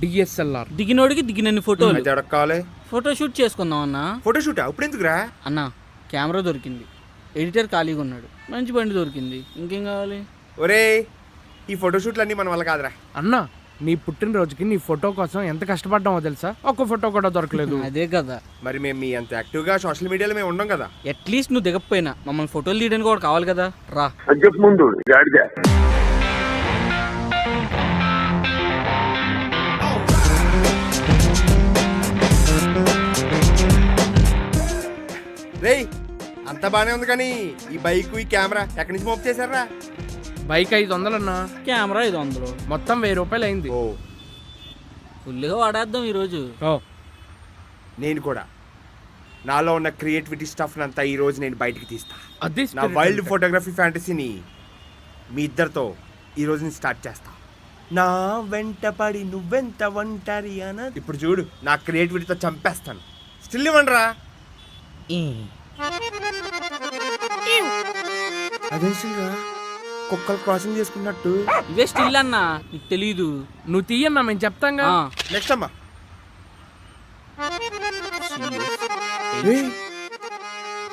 డిఎస్ఎల్ఆర్. దిగినోడికి దిగినన్ని ఫోటోలు. అయితే ఎవరికి కావాలి? ఫోటో షూట్ చేసుకుందాం అన్నా. ఫోటో షూటా? ఇప్పుడు ఎందుకురా అన్నా? కెమెరా దొరికింది, ఎడిటర్ ఖాళీగా ఉన్నాడు, మంచి బండి దొరికింది, ఇంకేం కావాలి? ఒరే, ఈ ఫోటో షూట్లు అన్ని మన వల్ల కాదురా. అన్నా, నీ పుట్టినరోజుకి నీ ఫోటో కోసం ఎంత కష్టపడ్డామో తెలుసా? ఒక్క ఫోటో కూడా దొరకలేదు. అదే కదా మరి మేము మీ అంత యాక్టివ్ గా సోషల్ మీడియాలో మేము ఉండం కదా. అట్లీస్ట్ నువ్వు దిగకపోయినా మమ్మల్ని ఫోటోలు తీయడానికి కూడా కావాలి కదా. రా ముందు రేయ్, అంత బానే ఉంది కానీ ఈ బైక్ ఈ కెమెరా ఎక్కడి నుంచి మోపు చేశారా? బైక్ 500 అన్నా, కెమెరా 500, మొత్తం 1000 రూపాయలు అయింది. ఫుల్గా వాడేద్దాం ఈరోజు. నేను కూడా నాలో ఉన్న క్రియేటివిటీ స్టఫ్ అంతా ఈ రోజు నేను బయటికి తీస్తా. అది నా వైల్డ్ ఫోటోగ్రఫీ ఫ్యాంటసీని మీ ఇద్దరితో ఈ రోజు నేను స్టార్ట్ చేస్తా. నా వెంట పడి నువ్వెంత ఒంటరి అన్న. ఇప్పుడు చూడు, నా క్రియేటివిటీతో చంపేస్తాను. స్టిల్ ఇవ్వండిరా. అదే రా కుక్కలు క్రాసింగ్ చేసుకున్నట్టు. ఇవే స్టిల్ అన్నా, నీకు తెలీదు. నువ్వు తీయన్నా, మేము చెప్తాంగా. నెక్స్ట్ అమ్మా.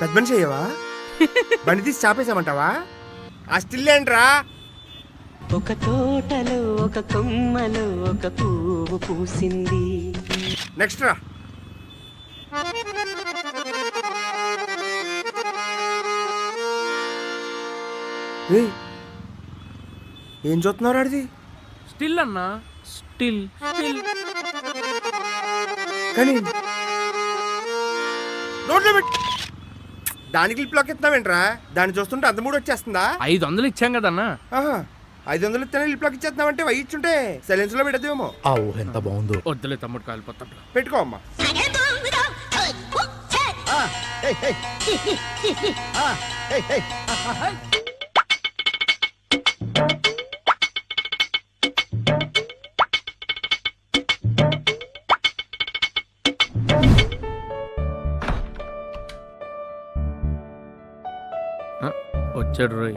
పెద్ద మనిషి అయ్యావా? బండి తీసి చాపేసామంటావా? ఆ స్టిల్ ఏంట్రా? ఒక తోటలో ఒక కొమ్మలో ఒక పువ్వు పూసింది. నెక్స్ట్ రా. ఏం చూస్తున్నారు అడిది? స్టిల్ అన్నా. స్టిల్ కానీ నోట్లో పెట్టి దానికి లిప్లోకి ఎత్తున్నావేంట్రా? దాన్ని చూస్తుంటే అంత మూడు వచ్చేస్తుందా? 500 ఇచ్చాం కదన్నా. 500 ఇస్తేనే లిప్లోకి ఇచ్చేస్తున్నామంటే వహించుంటే సైలెన్స్ లో పెట్టదేమో. ఎంత బాగుందో. వద్దులే తమ్ముడు, కాలిపోతాడు. పెట్టుకో అమ్మా. వచ్చాడు రోయ్.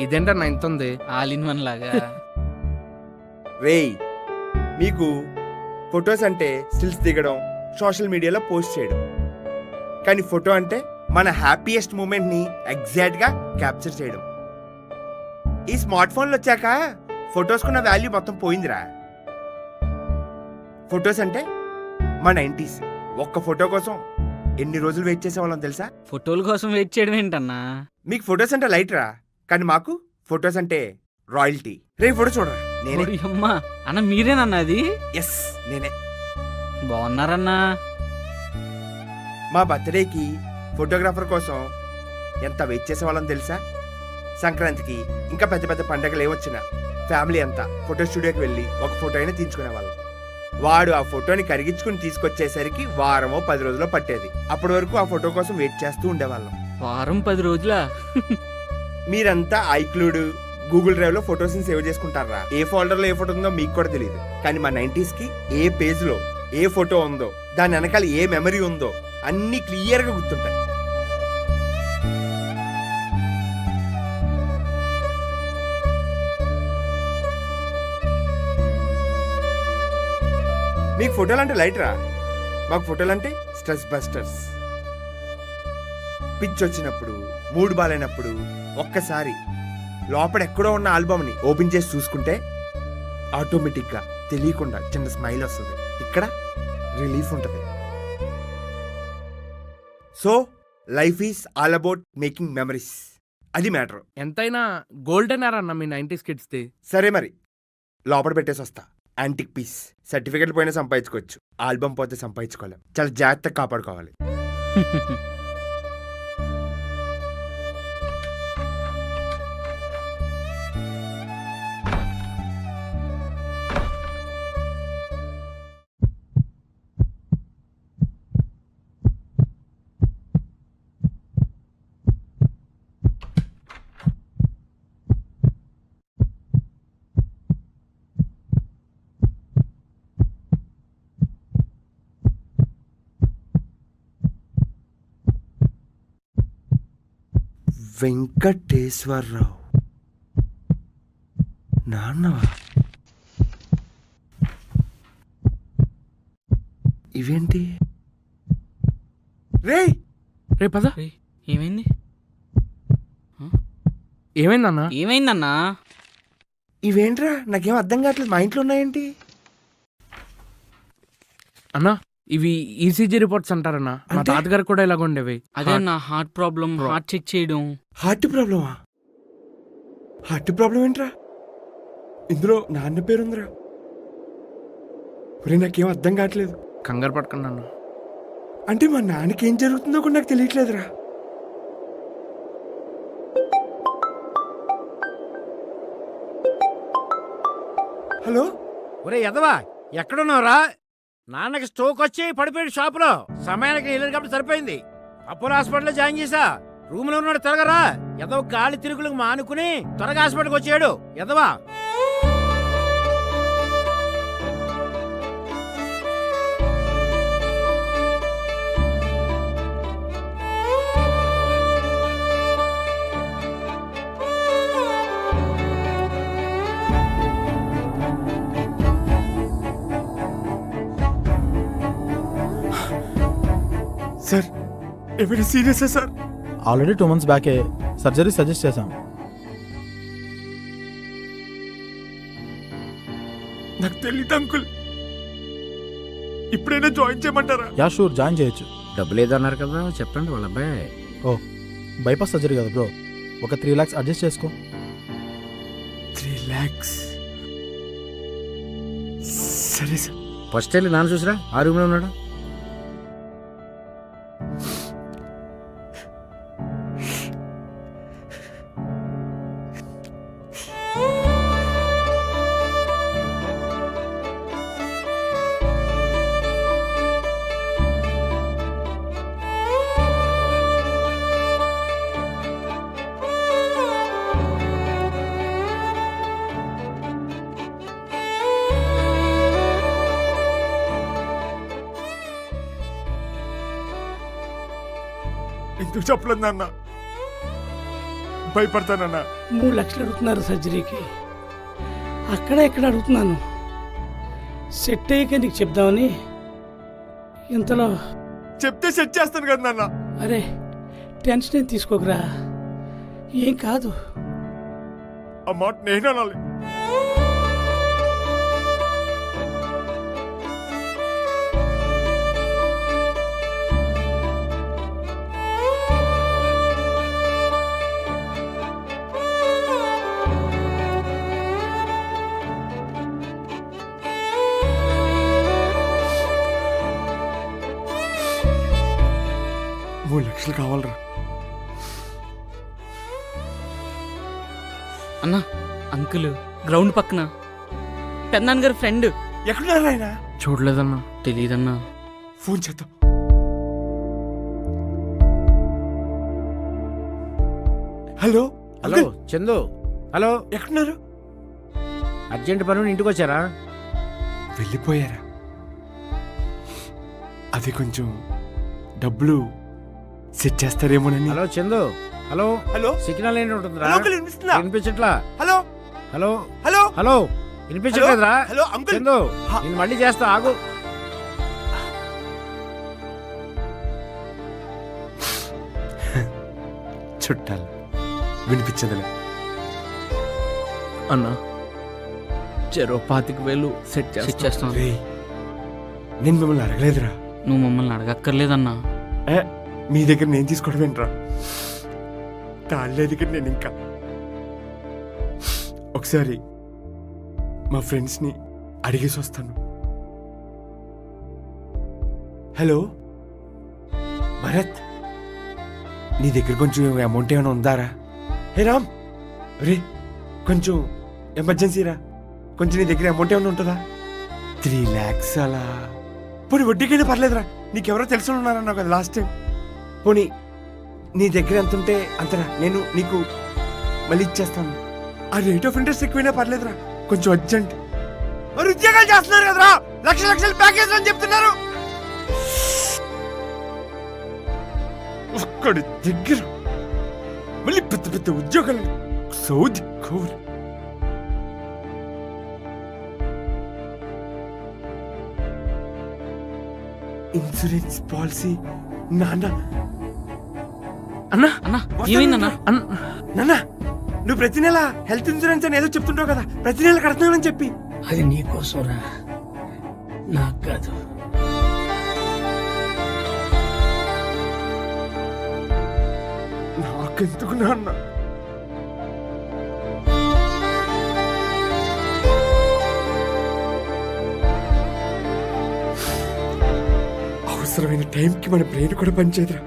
ఇదేంటన్నా ఇంత ఉంది? ఆల్ ఇన్ వన్ లాగా. రేయ్, మీకు ఫొటోస్ అంటే స్టిల్స్ దిగడం, సోషల్ మీడియాలో పోస్ట్ చేయడం. కానీ ఫోటో అంటే మన హ్యాపీయెస్ట్ మూమెంట్ ని ఎగ్జాక్ట్ గా క్యాప్చర్ చేయడం. ఈ స్మార్ట్ ఫోన్లు వచ్చాక ఫొటోస్ కున్న వాల్యూ మొత్తం పోయిందిరా. ఫొటోస్ అంటే మా 90s. ఒక్క ఫోటో కోసం ఎన్ని రోజులు వెయిట్ చేసేవాళ్ళం తెలుసా? ఫోటోల కోసం వెయిట్ చేయడం ఏంటన్నా? మీకు ఫొటోస్ అంటే లైట్ రా, కానీ మాకు ఫొటోస్ అంటే రాయల్టీ. రే ఫోటో చూడరా, నేనే. అమ్మా అన్న, మీరేనన్నా అది? ఎస్, నేనే. బాగున్నారన్నా. మా బర్త్డేకి ఫోటోగ్రాఫర్ కోసం ఎంత వెయిట్ చేసేవాళ్ళం తెలుసా? సంక్రాంతికి ఇంకా పెద్ద పెద్ద పండగలు ఏమొచ్చినా ఫ్యామిలీ అంతా ఫోటో స్టూడియోకి వెళ్ళి ఒక ఫోటో అయినా తీయించుకునేవాళ్ళం. వాడు ఆ ఫోటోని కరిగించుకుని తీసుకొచ్చేసరికి వారమో 10 రోజులో పట్టేది. అప్పటి వరకు ఆ ఫోటో కోసం వెయిట్ చేస్తూ ఉండేవాళ్ళం. వారం 10 రోజులా? మీరంతా ఐక్లూడ్, గూగుల్ డ్రైవ్ లో ఫొటోస్ ని సేవ్ చేసుకుంటారా? ఏ ఫోల్డర్ లో ఏ ఫోటో ఉందో మీకు కూడా తెలియదు. కానీ మా 90s కి ఏ పేజ్ లో ఏ ఫోటో ఉందో, దాని వెనకాల ఏ మెమరీ ఉందో అన్ని క్లియర్ గా గుర్తుంటాయి. మీకు ఫోటోలు అంటే లైట్ రా, మాకు ఫోటోలు అంటే స్ట్రెస్ బస్టర్స్. పిచ్ వచ్చినప్పుడు, మూడ్ బాలైనప్పుడు ఒక్కసారి లోపల ఎక్కడో ఉన్న ఆల్బమ్ని ఓపెన్ చేసి చూసుకుంటే ఆటోమేటిక్గా తెలియకుండా చిన్న స్మైల్ వస్తుంది. ఇక్కడ రిలీఫ్ ఉంటుంది. So life is all about making memories. అది మ్యాటర్. ఎంతైనా గోల్డెన్ ఎరా అన్న మీ 90s కిడ్స్ది. సరే మరి లోపల పెట్టేసి వస్తా. Antique piece. సర్టిఫికెట్లు పోయినా సంపాదించుకోవచ్చు, ఆల్బమ్ పోతే సంపాదించుకోలేం. చాలా జాగ్రత్తగా కాపాడుకోవాలి. వెంకటేశ్వరరావు నాన్నవా? ఇవేంటి రే? రే పద. ఏమైంది? ఏమైందన్నా? ఏమైందన్నా? ఇవేంట్రా, నాకేం అర్థం కావట్లేదు. మా ఇంట్లో ఉన్నాయేంటి అన్నా? ఇవి ఈసీజీ రిపోర్ట్స్ అంటారన్నా. మా తాతగారు కూడా ఇలాగ ఉండేవి. అదే నా హార్ట్ ప్రాబ్లం, హార్ట్ చెక్ చేయడం. హార్ట్ ప్రాబ్లమా? హార్ట్ ప్రాబ్లం ఏంట్రా? ఇందులో నాన్న పేరుందిరా. ఒరే నాకేం అర్థం కావట్లేదు. కంగారు పడకండి అన్న. అంటే మా నాన్నకి ఏం జరుగుతుందో కూడా నాకు తెలియట్లేదురా. హలో, ఒరే ఎదవా, ఎక్కడున్నావురా? నాన్నకి స్ట్రోక్ వచ్చి పడిపోయాడు షాపులో. సమయానికి వెళ్ళారు కాబట్టి సరిపోయింది. అపోలో హాస్పిటల్లో జాయిన్ చేసా. రూమ్ లో ఉన్నాడు, త్వరగా రా. ఎదవ గాలి తిరుగులకు మానుకుని త్వరగా హాస్పిటల్కి వచ్చాడు. ఎదవా సార్ ఏమైనా సీరియసా సార్? ఆల్రెడీ 2 months బ్యాకే సర్జరీ సజెస్ట్ చేశాం. నాకు తెలియదు అంకుల్, ఇప్పుడైనా జాయిన్ చేయమంటారా? యా షూర్, జాయిన్ చేయొచ్చు. డబ్బులు ఏదన్నారు కదా, చెప్పండి వాళ్ళ అబ్బాయి. ఓ బైపాస్ సర్జరీ కదా బ్రో, ఒక 3 lakhs అడ్జస్ట్ చేసుకో. 3 lakhs? సరే సార్. ఫస్ట్ వెళ్ళి నాన్న చూసిరా, ఆ రూమ్లో ఉన్నాడు. ఎందుకు చెప్పలేదు నాన్న? భయపడతానన్నా. 3 లక్షలు అడుగుతున్నారు సర్జరీకి, అక్కడ ఎక్కడ అడుగుతున్నాను. సెట్ అయ్యాక నీకు చెప్దామని. ఇంతలో చెప్తే సెట్ చేస్తాను కదా నాన్న. అరే టెన్షన్ ఏం తీసుకోకరా, ఏం కాదు. ఆ మాట నేను అనాలి. లక్షలు కావాలరా అన్నా. అంకుల్ గ్రౌండ్ పక్కన పెద్దనాన్న గారి ఫ్రెండ్. ఎక్కడున్నారా ఆయన? చూడలేదన్నా. తెలీదన్నా. ఫోన్ చేద్దాం. Hello hello Chandu. హలో, ఎక్కడున్నారు? అర్జెంట్ పని ఇంటికి వచ్చారా? వెళ్ళిపోయారా? అది కొంచెం డబ్బులు సెట్ చేస్తారేమోనని. Hello Chandu. Hello hello, signal ఏంటి ఉంటుందిరా? వినిపిస్తుందా? వినిపించట్లా. హలో హలో హలో హలో, వినిపించట్లేదురా? Hello uncle. చందు, నేను మళ్ళీ చేస్తా, ఆగు. చుట్టాలు వినిపించదులే అన్నా. 25,000 సెట్ చేస్తాను. నేను మిమ్మల్ని అడగలేదురా. నువ్వు మమ్మల్ని అడగక్కర్లేదన్నా. మీ దగ్గర నేను తీసుకోవడం ఏంట్రా? తాళ్ళే దగ్గర నేను ఇంకా ఒకసారి మా ఫ్రెండ్స్ని అడిగేసి వస్తాను. హలో భరత్, నీ దగ్గర కొంచెం అమౌంట్ ఏమైనా ఉందారా? హే రామ్, రే కొంచెం ఎమర్జెన్సీరా, కొంచెం నీ దగ్గర అమౌంట్ ఏమైనా ఉంటుందా? 3 lakhs అలా. పోనీ వడ్డీకైనా పర్లేదురా, నీకెవరో తెలిసి ఉన్నారన్నావు కదా లాస్ట్ టైం. పోనీ నీ దగ్గర ఎంత ఉంటే అంతరా, నేను నీకు మళ్ళీ ఇచ్చేస్తాను. ఆ రేట్ ఆఫ్ ఇంట్రెస్ట్ ఎక్కువైనా పర్లేదురా, కొంచెం అర్జెంట్. మరి ఉద్యోగాలు చేస్తున్నారు కదరా, లక్షల ప్యాకేజ్ అని చెప్తున్నారు. ఒక్కడి దగ్గర మళ్ళీ పెద్ద పెద్ద ఉద్యోగాలు. సౌదీ కోరు. Insurance policy. నాన్న అన్నా అన్నా ఏమైందన్నా? నాన్న, నువ్వు ప్రతి నెల హెల్త్ ఇన్సూరెన్స్ అని ఏదో చెప్తుంటావు కదా, ప్రతి నెల కడుతున్నానని చెప్పి. అది నీకోసంరా, నాకు కాదు. నాకెందుకు నాన్న? అవసరమైన టైంకి మన బ్రెయిన్ కూడా పనిచేయదురా.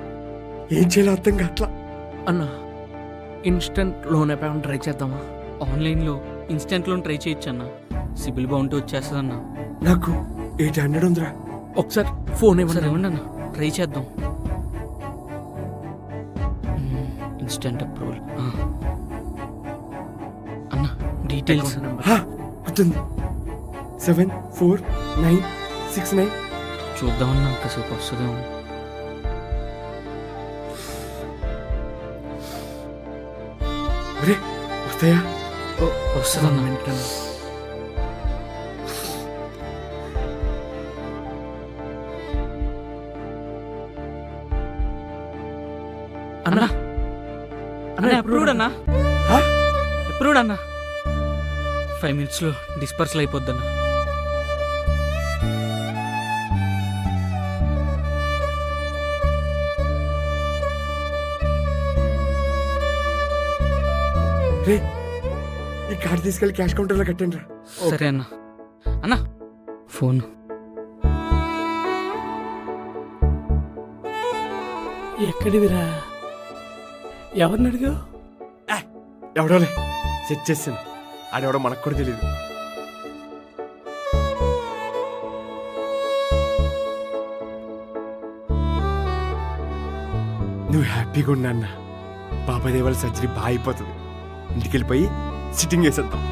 ఏం చేయాలో అర్థం కాట్లా. అన్నా, ఇన్స్టెంట్ లోన్ అకౌంట్ ట్రై చేద్దామా? ఆన్లైన్లో ఇన్స్టెంట్ లోన్ ట్రై చేయొచ్చు అన్న, సిబిల్ బాగుంటే వచ్చేస్తుందన్నా. నాకు 800 ఉందిరా. ఒకసారి ఫోన్ సరే ఇవ్వండి అన్న, ట్రై చేద్దాం. ఇన్స్టెంట్ అప్రూవల్ అన్న. డీటెయిల్స్ గుర్తుంది, 74969. చూద్దామన్నా, కాసేపు వస్తుందేమో. వస్తాయా? వస్తుందన్నా. అన్నా అన్నా ఎప్పుడు అన్నా ఎప్పుడు అన్నా 5 minutesలో డిస్పర్సల్ అయిపోద్దన్నా. ఈ కార్డు తీసుకెళ్ళి క్యాష్ కౌంటర్లో కట్టండి రా. సరే అన్నా. అన్నా ఫోన్ ఎక్కడివిరా? ఎవరిని అడిగావు? ఎవడోలే సెట్ చేసాను. ఆడెవడో మనకు కూడా తెలియదు. నువ్వు హ్యాపీగా ఉన్నా అన్న. బాబాయ్ దేవాల సర్జరీ బాగా అయిపోతుంది. ఇంటికి వెళ్ళిపోయి సిట్టింగ్ వేసేద్దాం.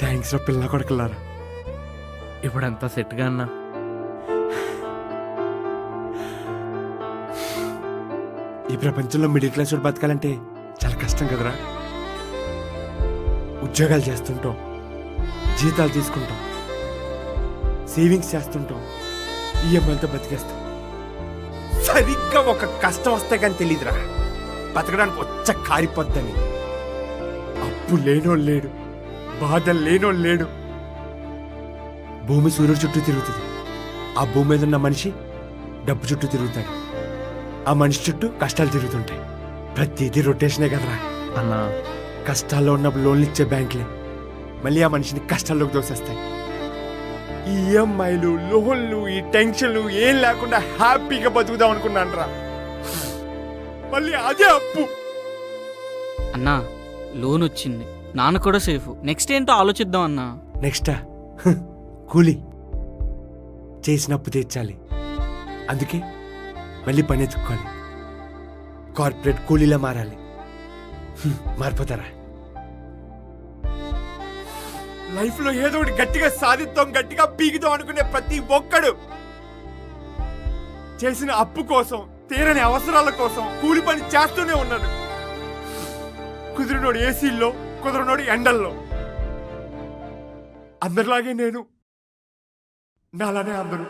థ్యాంక్స్ రా పిల్ల కొడుకులారా. ఇప్పుడంతా సెట్గా అన్నా. ఈ ప్రపంచంలో మిడిల్ క్లాస్ వాడు బతకాలంటే చాలా కష్టం కదరా. ఉద్యోగాలు చేస్తుంటాం, జీతాలు తీసుకుంటాం, సేవింగ్స్ చేస్తుంటాం, ఈఎంఐలతో బతికేస్తాం. సరిగ్గా ఒక కష్టం వస్తే కానీ తెలీదురా బతకడానికి వచ్చ కారిపోద్దని. అప్పు లేనోళ్ళు లేడు, బాధ లేనోళ్ళు లేడు. భూమి సూర్యుడు చుట్టూ తిరుగుతుంది. ఆ భూమి మీద ఉన్న మనిషి డబ్బు చుట్టూ తిరుగుతాడు. ఆ మనిషి చుట్టూ కష్టాలు తిరుగుతుంటాయి. ప్రతిదీ రొటేషనే కదరా అన్నా. కష్టాల్లో ఉన్నప్పుడు లోన్లు ఇచ్చే బ్యాంకులే మళ్ళీ ఆ మనిషిని కష్టాల్లోకి దోసేస్తాయి. ఈ ఈఎంఐలు, లోన్లు, ఈ టెన్షన్లు ఏం లేకుండా హ్యాపీగా బతుకుదాం అనుకున్నాను రా. మళ్ళీ అదే అప్పు. అన్నా లోన్ వచ్చింది, నాన్న కూడా సేఫ్. నెక్స్ట్ ఏంటో ఆలోచిద్దాం అన్నా. నెక్స్టా కూలీ చేసిన అప్పు తీర్చాలి. అందుకే మళ్ళీ పని ఎత్తుక్కోవాలి. కార్పొరేట్ కూలీలా మారాలి. మారిపోతారా? లైఫ్ లో ఏదో ఒకటి గట్టిగా సాధిద్దాం, గట్టిగా పీకుదాం అనుకునే ప్రతి ఒక్కడు చేసిన అప్పు కోసం, తీరని అవసరాల కోసం కూలి పని చేస్తూనే ఉన్నాడు. కుదిరినోడు ఏసీల్లో, కుదరనోడు ఎండల్లో. అందరిలాగే నేను, నాలానే అందరూ.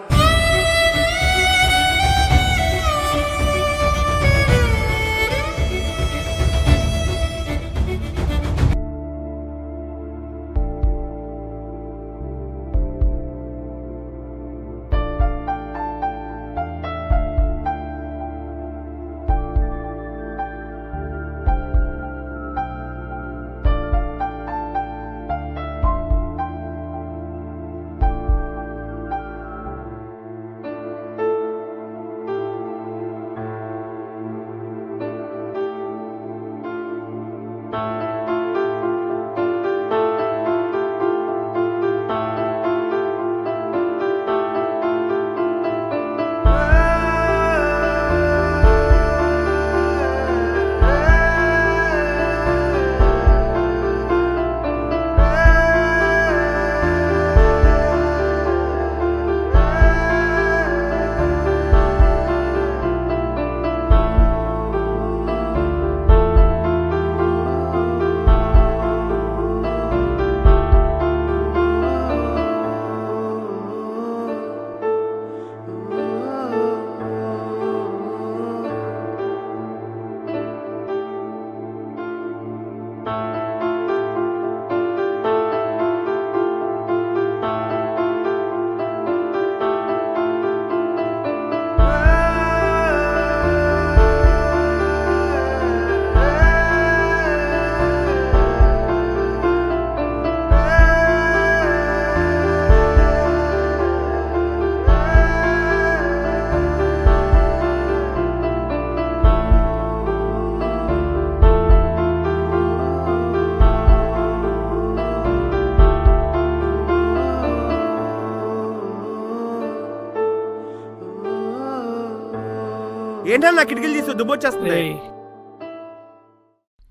ఏంటన్నా కిటికీలు తీసి దుబ్బొచ్చేస్తుంది.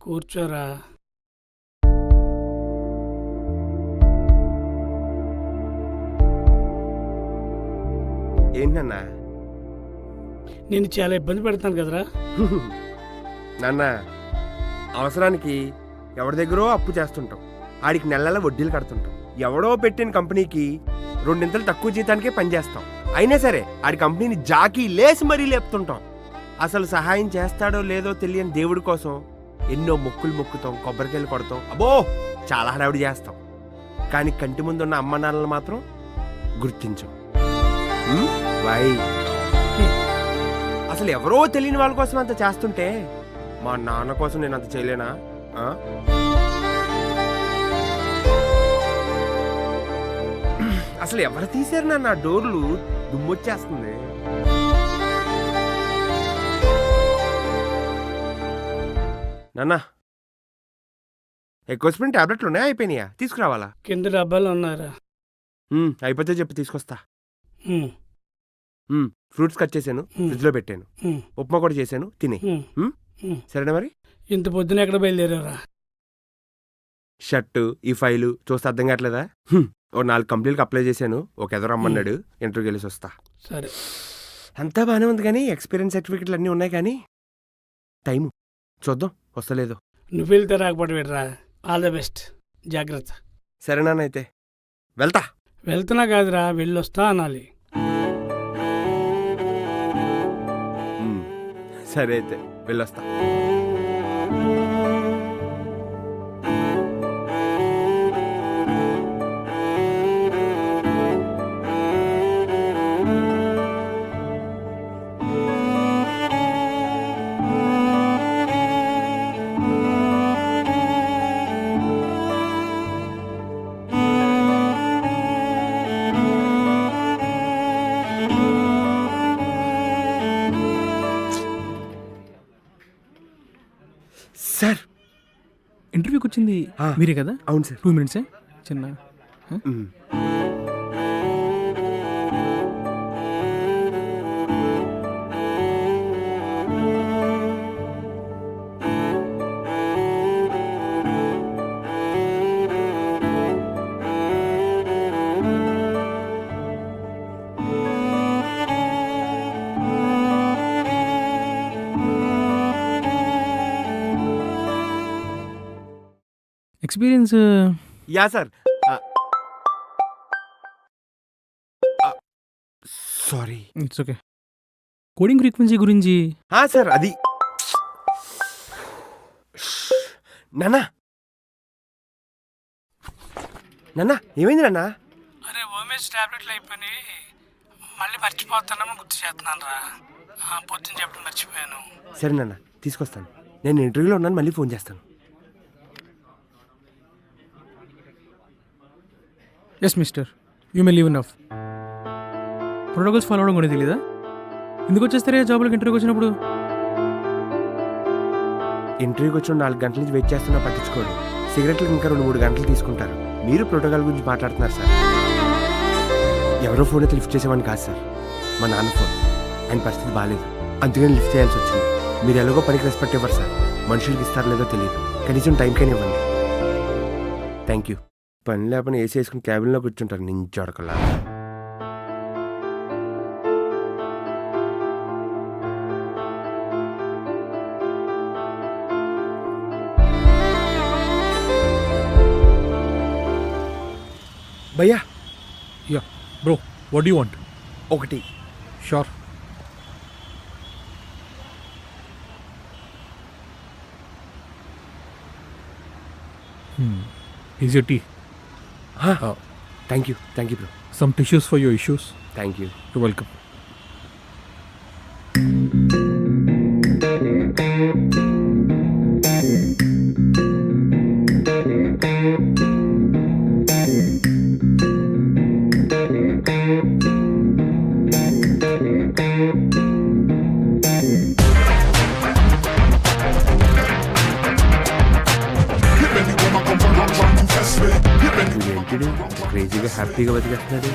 కూర్చోరా. ఏంటన్నా? నేను చాలా ఇబ్బంది పెడతాను కదరా. నాన్న, అవసరానికి ఎవరి దగ్గరో అప్పు చేస్తుంటాం, ఆడికి నెలల వడ్డీలు కడుతుంటాం. ఎవడో పెట్టిన కంపెనీకి 2 తక్కువ జీతానికే పనిచేస్తాం. అయినా సరే ఆడి కంపెనీని జాకీ లేసి మరీ లేపుతుంటాం. అసలు సహాయం చేస్తాడో లేదో తెలియని దేవుడి కోసం ఎన్నో మొక్కులు మొక్కుతాం, కొబ్బరికాయలు కొడతాం, అబ్బో చాలా హడావిడి చేస్తాం. కానీ కంటి ముందున్న అమ్మ నాన్నలు మాత్రం గుర్తించం. వై? అసలు ఎవరో తెలియని వాళ్ళ కోసం అంత చేస్తుంటే మా నాన్న కోసం నేను అంత చేయలేనా? అసలు ఎవరు తీశారు నాన్న డోర్లు? దుమ్మొచ్చేస్తుంది. నాన్న, ఎక్కువ టాబ్లెట్లు ఉన్నాయా, అయిపోయినాయా? తీసుకురావాలా? కింద డబ్బాలు ఉన్నారా? అయిపోతే చెప్పి తీసుకొస్తా. ఫ్రూట్స్ కట్ చేశాను, ఫ్రిడ్జ్ లో పెట్టాను. ఉప్మా కూడా చేశాను, తినే. సరేనా మరి? ఇంత పొద్దున ఎక్కడ బయలుదేరారా? షర్టు ఈ ఫైలు చూస్తే అర్థం కావట్లేదా? ఓ 4 కంపెనీలకు అప్లై చేశాను, ఒక ఎదురు రమ్మన్నాడు, ఇంటర్వ్యూకి వెళ్ళేసి వస్తా. సరే, అంతా బాగానే ఉంది కానీ ఎక్స్పీరియన్స్ సర్టిఫికెట్లు అన్నీ ఉన్నాయి కానీ టైము చూద్దాం వస్తలేదు. నువ్వు వెళ్తే రాకపోతే వెళ్ళరా. ఆల్ ద బెస్ట్, జాగ్రత్త. సరేనా అయితే వెళ్తా. వెళ్తున్నా కాదురా, వెళ్ళొస్తా అనాలి. సరే అయితే వెళ్ళొస్తా. సార్, ఇంటర్వ్యూకి వచ్చింది మీరే కదా? అవును సార్. 2 minutes చిన్న. Experience? Yeah sir. Sorry. It's okay. Coding frequency గురించి? సార్ అది. నాన్నా, నాన్నా ఏమైంది నాన్నా? అరే ఓమేజ్ టాబ్లెట్లు అయిపోయి మళ్ళీ మర్చిపోతానని గుర్తు చేస్తున్నాను రా. పొద్దున్న చెప్పడం మర్చిపోయాను. సరే నాన్న, తీసుకొస్తాను. నేను ఇంటర్వ్యూలో ఉన్నాను, మళ్ళీ ఫోన్ చేస్తాను. Yes mister, you may leave enough. Protocols follow అవడం కూడా తెలీదా? ఎందుకు వచ్చేస్తారే జాబ్లోకి ఇంటర్వ్యూకి వచ్చినప్పుడు? ఇంటర్వ్యూకి వచ్చిన 4 గంటల నుంచి వెయిట్ చేస్తున్నా పట్టించుకోరు. సిగరెట్లకు ఇంకా 2-3 గంటలు తీసుకుంటారు. మీరు ప్రోటోకాల్ గురించి మాట్లాడుతున్నారు సార్. ఎవరో ఫోన్ అయితే లిఫ్ట్ చేసేవాడిని కాదు సార్, మా నాన్న ఫోన్. ఆయన పరిస్థితి బాగాలేదు, అందుకని లిఫ్ట్ చేయాల్సి వచ్చింది. మీరు ఎలాగో పనికి రెస్పెక్ట్ ఇవ్వరు సార్. మనుషులకి ఇస్తారో లేదో తెలియదు, కనీసం టైంకైనా ఇవ్వండి. Thank you. పని లేపని ఏసీ వేసుకుని క్యాబిన్లో కూర్చుంటారు నించొడకలా. భయ్యా. Yeah bro, what do want? ఒకటి. Sure. Is your tea? Thank you bro. Some tissues for your issues. Thank you. You're welcome. క్రేజీగా హ్యాపీగా బతికేస్తున్నాడు.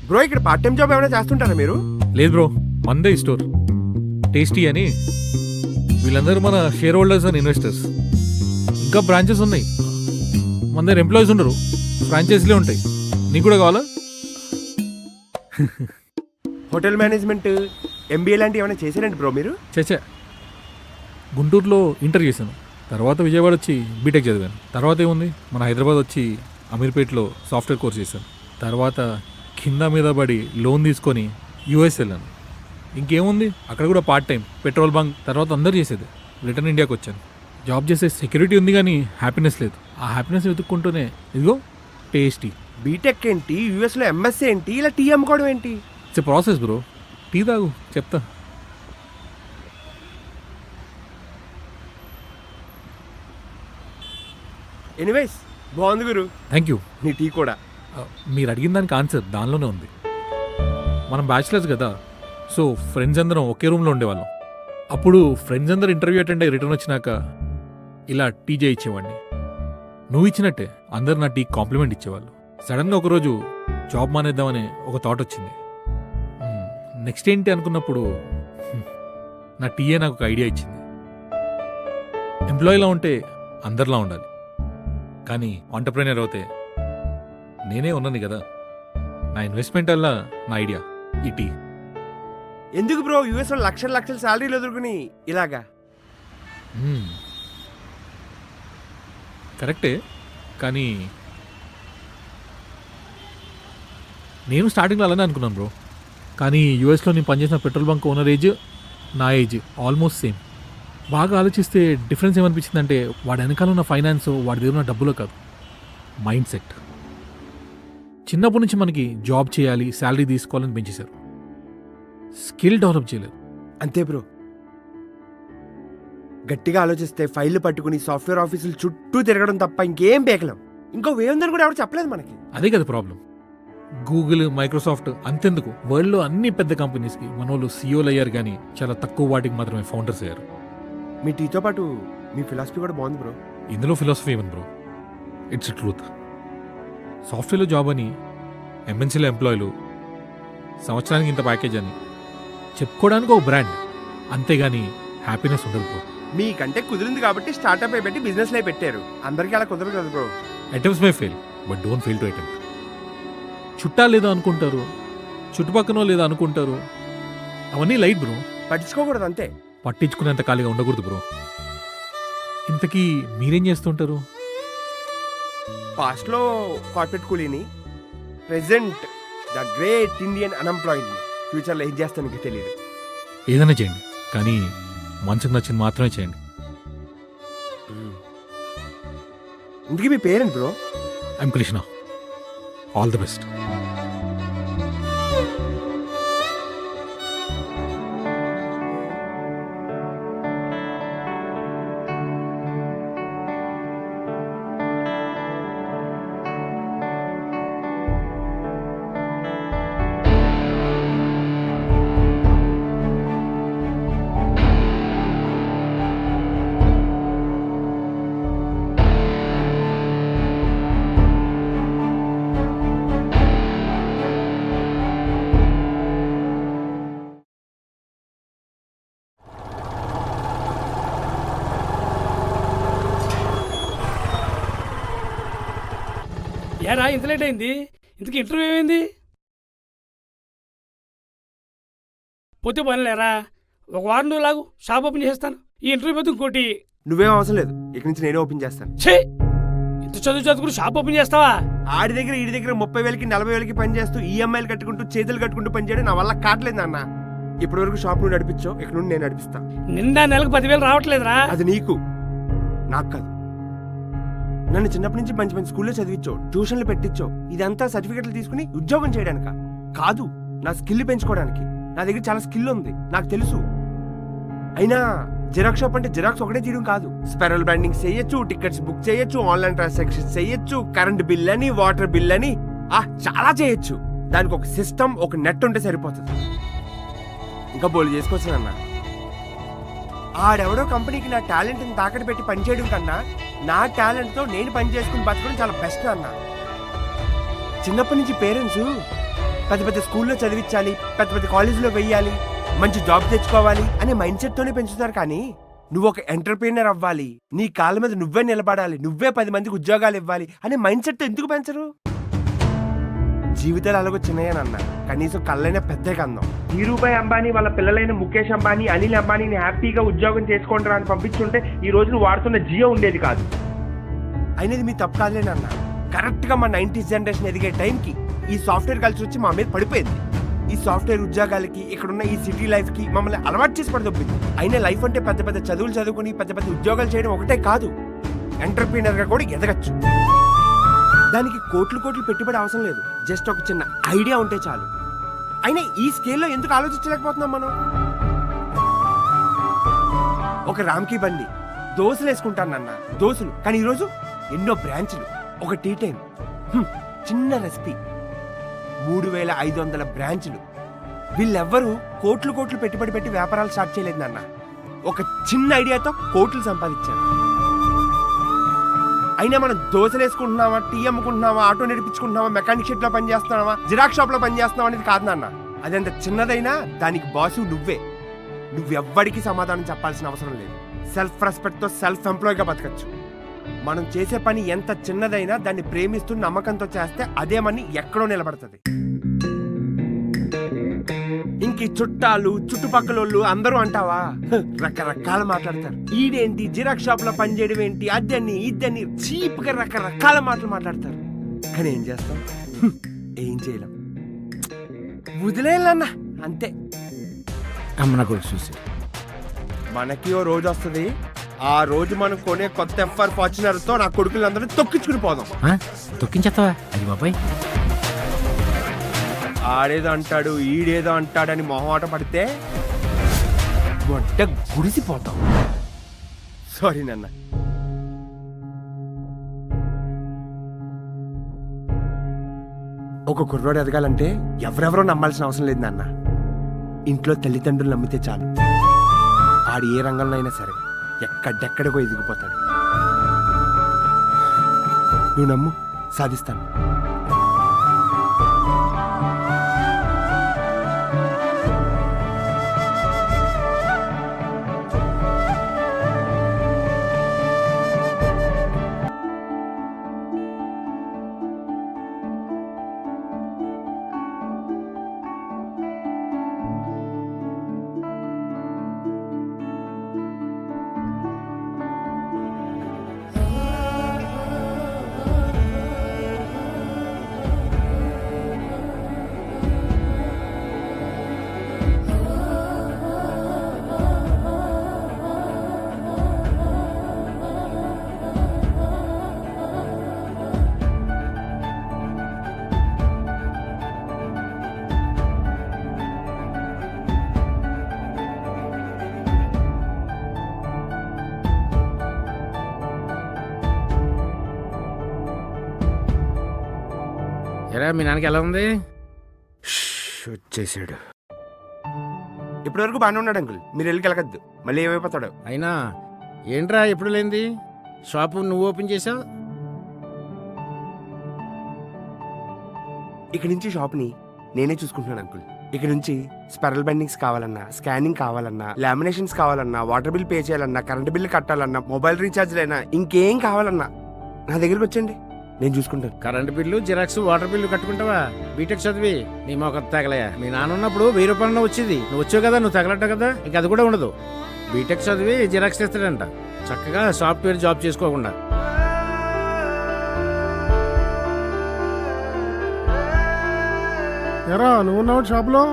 బ్రో, ఇక్కడ పార్ట్ టైం జాబ్ ఏమైనా చేస్తుంటారా మీరు? లేదు బ్రో, మందే స్టోర్ టేస్టీ అని వీళ్ళందరూ మన షేర్ హోల్డర్స్ అండ్ ఇన్వెస్టర్స్. ఇంకా బ్రాంచెస్ ఉన్నాయి. మన దగ్గర ఎంప్లాయీస్ ఉండరు, ఫ్రాంచైజీలే ఉంటాయి. నీకు కూడా కావాలా? హోటల్ మేనేజ్మెంట్, ఎంబీఏ లాంటివి ఏమైనా చేశారండి బ్రో మీరు? చేచా, గుంటూరులో ఇంటర్ చేశాను. తర్వాత విజయవాడ వచ్చి బీటెక్ చదివాను. తర్వాత ఏముంది, మన హైదరాబాద్ వచ్చి అమీర్పేట్లో సాఫ్ట్వేర్ కోర్స్ చేశాను. తర్వాత కింద మీద పడి లోన్ తీసుకొని యూఎస్ వెళ్ళాను. ఇంకేముంది, అక్కడ కూడా పార్ట్ టైం పెట్రోల్ బంక్. తర్వాత అందరూ చేసేది. రిటర్న్ ఇండియాకి వచ్చాను. జాబ్ చేసే సెక్యూరిటీ ఉంది కానీ హ్యాపీనెస్ లేదు. ఆ హ్యాపీనెస్ వెతుక్కుంటూనే ఇదిగో టేస్టీ. బీటెక్ ఏంటి, యూఎస్లో ఎంఎస్సీ ఏంటి, ఇలా టీ అమ్ముకోవడం ఏంటి? It's a process bro. Tea తాగు, చెప్తా. ఎనీవేస్ బాగుంది గురు. Thank you. నీ టీ కూడా. మీరు అడిగిన దానికి ఆన్సర్ దానిలోనే ఉంది. మనం బ్యాచిలర్స్ కదా, సో ఫ్రెండ్స్ అందరం ఒకే రూమ్లో ఉండేవాళ్ళం. అప్పుడు ఫ్రెండ్స్ అందరూ ఇంటర్వ్యూ అటెండ్ అయ్యి రిటర్న్ వచ్చినాక ఇలా టీ చేయించేవాడిని. నువ్వు ఇచ్చినట్టే అందరు నా టీ కాంప్లిమెంట్ ఇచ్చేవాళ్ళు. సడన్గా ఒకరోజు జాబ్ మానేద్దామనే ఒక థాట్ వచ్చింది. నెక్స్ట్ ఏంటి అనుకున్నప్పుడు నా టీయే నాకు ఒక ఐడియా ఇచ్చింది. ఎంప్లాయీలా ఉంటే అందరిలా ఉండాలి, కానీ ఆంటర్ప్రెన్యూర్ అవుతే నేనే ఉన్నాను కదా. నా ఇన్వెస్ట్మెంట్ వల్ల నా ఐడియా ఈ టీ. ఎందుకు బ్రో యూఎస్లో లక్షల లక్షల శాలరీలు ఎదుర్కొని ఇలాగా? కరెక్టే, కానీ నేను స్టార్టింగ్లో అలానే అనుకున్నాను బ్రో. కానీ యూఎస్లో నేను పనిచేసిన పెట్రోల్ బంక్ ఓనర్ ఏజ్ నా ఏజ్ ఆల్మోస్ట్ సేమ్. బాగా ఆలోచిస్తే డిఫరెన్స్ ఏమనిపించిందంటే వాడి వెనకాల ఉన్న ఫైనాన్స్, వాడి దగ్గర ఉన్న డబ్బులో కాదు, మైండ్ సెట్. చిన్నప్పటి నుంచి మనకి జాబ్ చేయాలి, శాలరీ తీసుకోవాలని పెంచేశారు, స్కిల్ డెవలప్ చేయలేదు. అంతే బ్రో. గట్టిగా ఆలోచిస్తే ఫైళ్ళు పట్టుకుని సాఫ్ట్వేర్ ఆఫీసులు చుట్టూ తిరగడం తప్ప ఇంకేం పేకలేం. ఇంకో వే ఉందని కూడా ఎవరు చెప్పలేదు మనకి. అదే కదా ప్రాబ్లం. గూగుల్, మైక్రోసాఫ్ట్ అంతెందుకు, వరల్డ్లో అన్ని పెద్ద కంపెనీస్కి మన వాళ్ళు సీఈఓలు అయ్యారు, కానీ చాలా తక్కువ వాటికి మాత్రమే ఫౌండర్స్ అయ్యారు. మీ టీతో పాటు మీ ఫిలాసఫీ కూడా బాగుంది బ్రో. ఇందులో ఫిలాసఫీ ఏమని బ్రో, ఇట్స్ ట్రూత్. సాఫ్ట్వేర్లో జాబ్ అని, ఎంఎన్సీలో ఎంప్లాయీలు, సంవత్సరానికి ఇంత ప్యాకేజ్ అని చెప్పుకోవడానికి ఒక బ్రాండ్, అంతేగాని హ్యాపీనెస్ ఉండదు బ్రో. మీకంటే కుదిరింది కాబట్టి స్టార్ట్అప్ అయి పెట్టి బిజినెస్ లై పెట్టారు. అందరికీ అలా కుదరదు కదా bro. Attempts may fail, but don't fail to attempt. చుట్టాలు లేదో అనుకుంటారు, చుట్టుపక్కన లేదో అనుకుంటారు, అవన్నీ లైట్ బ్రో. పట్టించుకోకూడదు అంతే. పట్టించుకునేంత ఖాళీగా ఉండకూడదు బ్రో. ఇంతకీ మీరేం చేస్తుంటారు? పాస్ట్లో కార్పొరేట్ కూలీని, ప్రెసెంట్ ద గ్రేట్ ఇండియన్ అన్ఎంప్లాయిడ్ని. ఫ్యూచర్లో ఏం చేస్తాను మీకు తెలియదు. ఏదైనా చేయండి, కానీ మనసుకు నచ్చింది మాత్రమే చేయండి. ఇందుకే మీ parent bro? I'm Krishna. All the best. ఏరా ఇంత లేట్ అయింది? ఇంతకు ఇంటర్వ్యూ ఏమైంది? పోతే పనిలేరా, ఒక వారం రోజులు లాగు, షాప్ ఓపెన్ చేస్తాను. ఈ ఇంటర్వ్యూ పోతే ఇంకోటి. నువ్వేం అవసరం లేదు, ఇక్కడి నుంచి నేనే ఓపెన్ చేస్తాను. ఛే, ఇంత చదువుకుని షాప్ ఓపెన్ చేస్తావా? ఆడి దగ్గర ఈ దగ్గర 30,000కి 40,000కి పని చేస్తూ ఈఎంఐలు కట్టుకుంటూ చేతులు కట్టుకుంటూ పని చేయడం నా వల్ల కావట్లేదు అన్న. ఇప్పటి వరకు షాప్ నుండి నడిపించో, ఇక్కడ నుండి నేను నడిపిస్తా. నిండా నెలకు 10,000 రావట్లేదురా. అది నీకు, నాకు కాదు. నన్ను చిన్నప్పటి నుంచి మంచి మంచి స్కూల్లో చదివించో, ట్యూషన్లు పెట్టించో, ఇదంతా సర్టిఫికెట్లు తీసుకుని ఉద్యోగం చేయడానిక కాదు, నా స్కిల్ పెంచుకోవడానికి. నా దగ్గర చాలా స్కిల్ ఉంది, నాకు తెలుసు. అయినా జిరాక్స్ షాప్ అంటే జిరాక్స్ ఒకటే తీయడం కాదు. స్పెరల్ బ్రాండింగ్ చేయొచ్చు, టికెట్స్ బుక్ చేయొచ్చు, ఆన్లైన్ ట్రాన్సాక్షన్స్ చేయొచ్చు, కరెంట్ బిల్ అని, వాటర్ బిల్ అని, చాలా చేయొచ్చు. దానికి ఒక సిస్టమ్, ఒక నెట్ ఉంటే సరిపోతుంది. ఇంకా బోల్ చేసుకోవచ్చు అన్న. ఆడెవడో కంపెనీకి నా టాలెంట్ని తాకట్టు పెట్టి పనిచేయడం కన్నా నా టాలెంట్తో నేను పని చేసుకుని బతకడం చాలా బెస్ట్ అన్న. చిన్నప్పటి నుంచి పేరెంట్స్ పెద్ద పెద్ద స్కూల్లో చదివించాలి, పెద్ద పెద్ద కాలేజీలో వెయ్యాలి, మంచి జాబ్ తెచ్చుకోవాలి అనే మైండ్ సెట్తోనే పెంచుతారు. కానీ నువ్వు ఒక ఎంటర్ప్రీనర్ అవ్వాలి, నీ కాళ్ళ మీద నువ్వే నిలబడాలి, నువ్వే 10 మందికి ఉద్యోగాలు ఇవ్వాలి అనే మైండ్ సెట్ ఎందుకు పెంచరు? జీవితాలు అలాగో చిన్నయ్యనన్నా, కనీసం కళ్ళైనా పెద్దే కందాం. ధీరుభాయ్ అంబానీ వాళ్ళ పిల్లలైన ముఖేష్ అంబానీ, అనిల్ అంబానీని హ్యాపీగా ఉద్యోగం చేసుకుంటారా అని పంపించుంటే ఈ రోజు నువ్వు వాడుతున్న జియో ఉండేది కాదు. అయినది మీ తప్పు కాదులేనన్నా. కరెక్ట్ గా మా 90s జనరేషన్ ఎదిగే టైంకి ఈ సాఫ్ట్వేర్ కల్చర్ వచ్చి మా మీద పడిపోయింది. ఈ సాఫ్ట్వేర్ ఉద్యోగాలకి, ఇక్కడున్న ఈ సిటీ లైఫ్ కి మమ్మల్ని అలవాటు చేసి పడదొబ్బింది. అయినా లైఫ్ అంటే పెద్ద పెద్ద చదువులు చదువుకుని పెద్ద పెద్ద ఉద్యోగాలు చేయడం ఒకటే కాదు, ఎంటర్ప్రీనర్ గా కూడా ఎదగచ్చు. దానికి కోట్లు కోట్లు పెట్టుబడి అవసరం లేదు, జస్ట్ ఒక చిన్న ఐడియా ఉంటే చాలు. అయినా ఈ స్కేల్లో ఎందుకు ఆలోచించలేకపోతున్నాం మనం? ఒక రామ్కి బండి దోశలు వేసుకుంటానన్న దోశలు, కానీ ఈరోజు ఎన్నో బ్రాంచ్లు, ఒక టీ టైం, చిన్న రెసిపీ, 3500 బ్రాంచ్లు. వీళ్ళెవ్వరూ కోట్లు కోట్లు పెట్టుబడి పెట్టి వ్యాపారాలు స్టార్ట్ చేయలేదు నాన్న. ఒక చిన్న ఐడియాతో కోట్లు సంపాదించారు. అయినా మనం దోశలు వేసుకుంటున్నావా, టీ అమ్ముకుంటున్నావా, ఆటో నడిపించుకుంటున్నావా, మెకానిక్ షెడ్ లో పనిచేస్తున్నావా, జిరాక్స్ షాప్ లో పనిచేస్తున్నావా అనేది కాదు నాన్న. అదంత చిన్నదైనా దానికి బాసు నువ్వే. నువ్వెవ్వడికి సమాధానం చెప్పాల్సిన అవసరం లేదు. సెల్ఫ్ రెస్పెక్ట్ తో సెల్ఫ్ ఎంప్లాయ్ గా బతకచ్చు. మనం చేసే పని ఎంత చిన్నదైనా దాన్ని ప్రేమిస్తూ నమ్మకంతో చేస్తే అదే మని ఎక్కడో నిలబడుతుంది. ఇంక చుట్టాలు, చుట్టుపక్కల అందరూ అంటావా, రకరకాల మాట్లాడతారు. ఈడేంటి జిరాక్స్ షాప్ లో పనిచేయడం ఏంటి, అద్దని ఇద్దని చీప్ గా రకరకాల మాటలు మాట్లాడతారు. కానీ ఏం చేస్తాం, ఏం చేయలేం, వదిలేయాలన్నా అంతే. అమ్మన కూడా చూసి మనకి ఓ రోజు వస్తుంది, ఆ రోజు మనం కొనే కొత్త FR ఫార్చునర్ తో నా కొడుకులందరూ తొక్కించుకుని పోదాం. తొక్కించేస్తావా? అది బాబాయ్ ఆడేదో అంటాడు, ఈడేదో అంటాడని మొహమాట పడితే గొడ్డ గుడిసిపోతాం. సారీ నాన్న. ఒక కుర్రోడు ఎదగాలంటే ఎవరెవరో నమ్మాల్సిన అవసరం లేదు నాన్న. ఇంట్లో తల్లిదండ్రులు నమ్మితే చాలు. ఆడు ఏ రంగంలో అయినా సరే ఎక్కడెక్కడికో ఎదిగిపోతాడు. నువ్వు నమ్ము, సాధిస్తాను. ఎరా మీ నాన్నకి ఎలా ఉంది? వచ్చేసాడు. ఇప్పటి వరకు బాగానే ఉన్నాడు అంకుల్. మీరు వెళ్ళి కలగద్దు, మళ్ళీ ఏమైపోతాడు. అయినా ఏంట్రా ఎప్పుడు లేనిది? షాపు నువ్వు ఓపెన్ చేసావు. ఇక్కడి నుంచి షాప్ని నేనే చూసుకుంటున్నాను అంకుల్. ఇక్కడ నుంచి స్పెరల్ బైండింగ్స్ కావాలన్నా, స్కానింగ్ కావాలన్నా, లామినేషన్స్ కావాలన్నా, వాటర్ బిల్ పే చేయాలన్నా, కరెంట్ బిల్ కట్టాలన్నా, మొబైల్ రీఛార్జ్లైనా, ఇంకేం కావాలన్నా నా దగ్గరికి వచ్చండి, నేను చూసుకుంటాను. Current bill, xerox, water bill కట్టుకుంటావా? బీటెక్ చదివి నీ మొక్క తగలయా. మీ నాన్న ఉన్నప్పుడు 1000 రూపాయలు వచ్చింది, నువ్వు వచ్చావు కదా, నువ్వు తగలట్టావు కదా, ఇంకా అది కూడా ఉండదు. బీటెక్ చదివి జిరాక్స్ తెస్తాడంట, చక్కగా సాఫ్ట్వేర్ జాబ్ చేసుకోకుండా. ఎరా నువ్వు ఉన్నావు షాప్లో?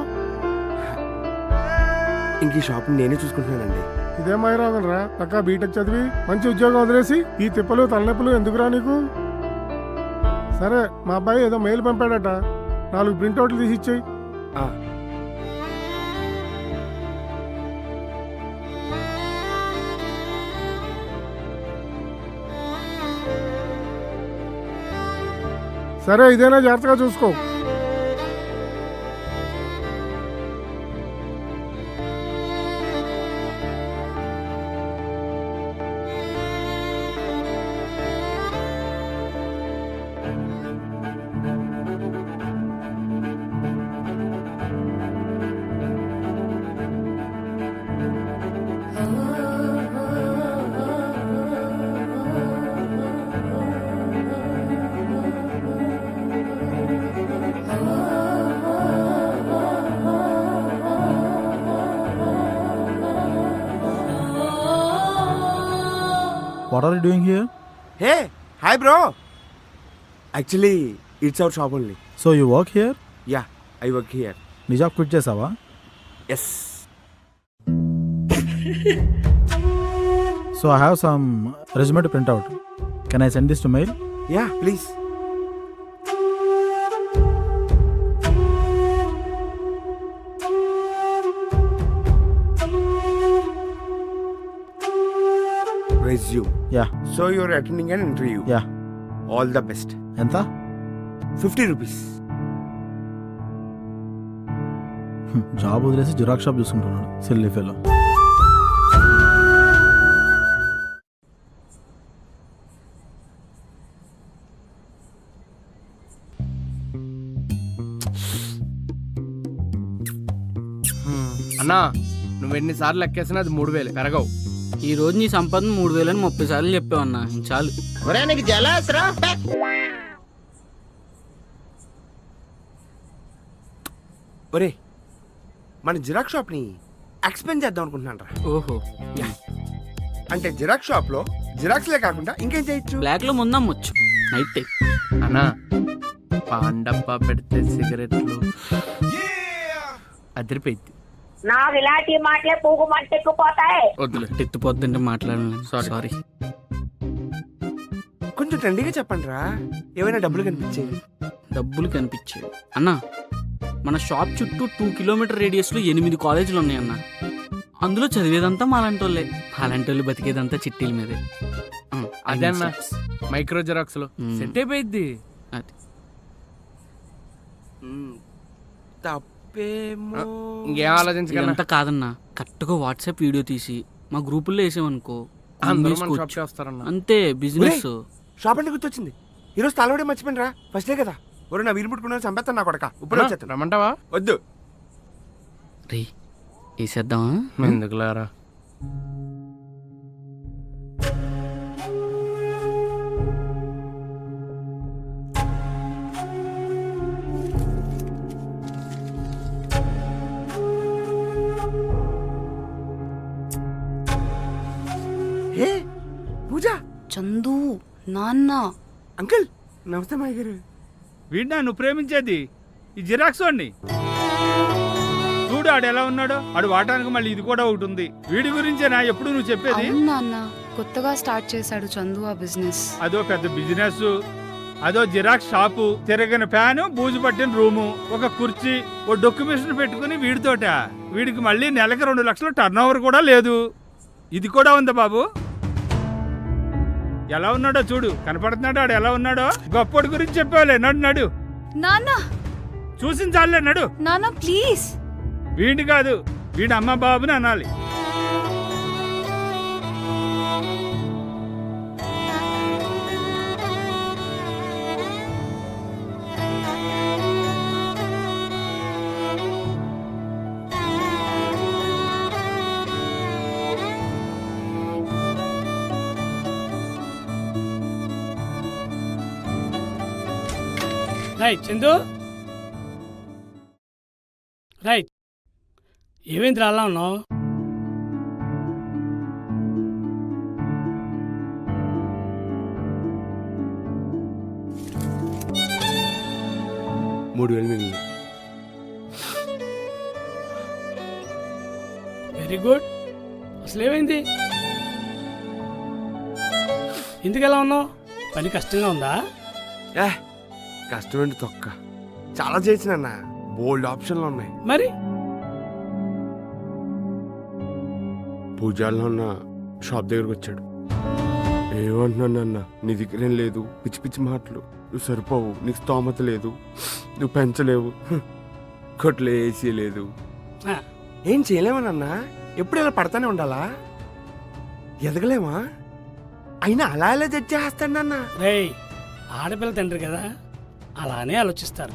ఇంక ఈ షాప్ నేనే చూసుకుంటున్నానండి. ఇదే మైరాగం రా, పక్కా బీటెక్ చదివి మంచి ఉద్యోగం వదిలేసి ఈ తిప్పలు తలనొప్పులు ఎందుకురా నీకు? సరే మా అబ్బాయి ఏదో మెయిల్ పంపాడట, 4 ప్రింట్అవుట్లు తీసి ఇచ్చేయి. సరే ఇదేనా, జాగ్రత్తగా చూసుకో. What are you doing here? Hey hi bro, actually it's our shop only. So you work here? Yeah, I work here. నీ జాబ్ క్విట్ చేసావా? Yes. So I have some resume to print out. Can I send this to mail? Yeah, please. Resume. Yeah. So you're attending an interview. Yeah. All the best. Enta? 50 rupees. Job వదిలేసి జిరాక్స్ షాప్ చూసుకుంటున్నాడు సిల్లీ ఫెలో. అన్నా నువ్వు ఎన్నిసార్లు లెక్కేసినా అది 3000 పెరగవు. ఈ రోజు నీ సంపాదన 3000 అని 30 సార్లు చెప్పావు అన్న, ఇంక చాలు. ఒరే మన జిరాక్స్ షాప్ ని ఎక్స్పెండ్ చేద్దాం అనుకుంటున్నాను రా. ఓహో, అంటే జిరాక్స్ షాప్ లో జిరాక్స్లే కాకుండా ఇంకేం చేయొచ్చు? బ్లాక్ లో ముందమ్మొచ్చు నైట్ టైం. అన్నా పాండప్ప పెడితే సిగరెట్లు అదిరిపోయింది. నాకు ఇలాంటి మాటలే పూగు మంటెక్కుపోతాయి. వద్దులే, ఎత్తిపోద్దంటే మాట్లాడలేదు. సారీ. కొంచెం ట్రెండీగా చెప్పండి రా, ఏమైనా డబ్బులు కనిపించేవి. డబ్బులు కనిపించేవి అన్నా. మన షాప్ చుట్టూ 2 కిలోమీటర్ రేడియస్ లో 8 కాలేజీలు ఉన్నాయన్న. అందులో చదివేదంతా మాలాంటి వాళ్ళే. అలాంటి వాళ్ళు బతికేదంతా చిట్టీల మీదే. అదే అన్న మైక్రో జిరాక్స్ లో సెట్ అయిపోయింది. అది తప్పేమో. ఇంకేం ఆలోచించగలంతా కాదన్నా, కరెక్ట్గా వాట్సాప్ వీడియో తీసి మా గ్రూపుల్లో వేసామనుకో, అంతే బిజినెస్. షాప్ అంటే గుర్తొచ్చింది, ఈరోజు తలవడే మర్చిపోయినరా. ఫస్ట్ డే కదా, ఒరే నా వీలు పుట్టుకున్నాను చంపేస్తాను నా కొడక. ఇప్పుడు వచ్చేస్తాను. రమ్మంటావా? వద్దు రే, వేసేద్దామా? ఎందుకులారా. హే పూజ. చందు నాన్న. అంకుల్ నమస్తే మాయ గారు. వీడినా నువ్వు ప్రేమించేది ఈ జిరాక్స్ వాడిని చూడు, ఆడు ఎలా ఉన్నాడో. ఆడు వాటానికి మళ్ళీ ఇది కూడా ఒకటి ఉంది. వీడి గురించేనా ఎప్పుడు నువ్వు చెప్పేది? నాన్న కొత్తగా స్టార్ట్ చేశాడు చందు ఆ బిజినెస్. అదో పెద్ద బిజినెస్, అదో జిరాక్స్ షాపు, తిరగని ఫ్యాను, బూజు పట్టిన రూము, ఒక కుర్చీ, ఓ డొక్యుమెంట్స్ పెట్టుకుని వీడితోట. వీడికి మళ్ళీ నెలకి 2 లక్షల టర్న్ ఓవర్ కూడా లేదు. ఇది కూడా ఉందా బాబు? ఎలా ఉన్నాడో చూడు, కనపడుతున్నాడు ఆడు ఎలా ఉన్నాడో. గొప్పటి గురించి చెప్పాలే. నడు నాన్న, చూసిన చాలే, నడు. నాన్న ప్లీజ్. వీడి కాదు, వీడి అమ్మ బాబుని అనాలి. Right Chandu, right. ఏమైంది అలా ఉన్నావు? Very good. అసలు ఏమైంది? ఎందుకు ఎలా ఉన్నావు? పని కష్టంగా ఉందా? కష్టమేంటి తొక్క, చాలా చేసిన బోల్డ్ ఆప్షన్లు ఉన్నాయి. మరి పూజాల్లో ఉన్న షాప్ దగ్గరకు వచ్చాడు. ఏమంటున్నానన్న, నీ దగ్గరేం లేదు, పిచ్చి పిచ్చి మాటలు, నువ్వు సరిపోవు, నీకు స్తోమత లేదు, నువ్వు పెంచలేవు, కొట్లో ఏసీ లేదు, ఏం చేయలేమనన్నా, ఎప్పుడు ఇలా పడతానే ఉండాలా, ఎదగలేమా, అయినా అలా ఎలా జడ్జ్ చేస్తాడన్నా. రేయ్, ఆడపిల్ల తండ్రి కదా, అలానే ఆలోచిస్తారు.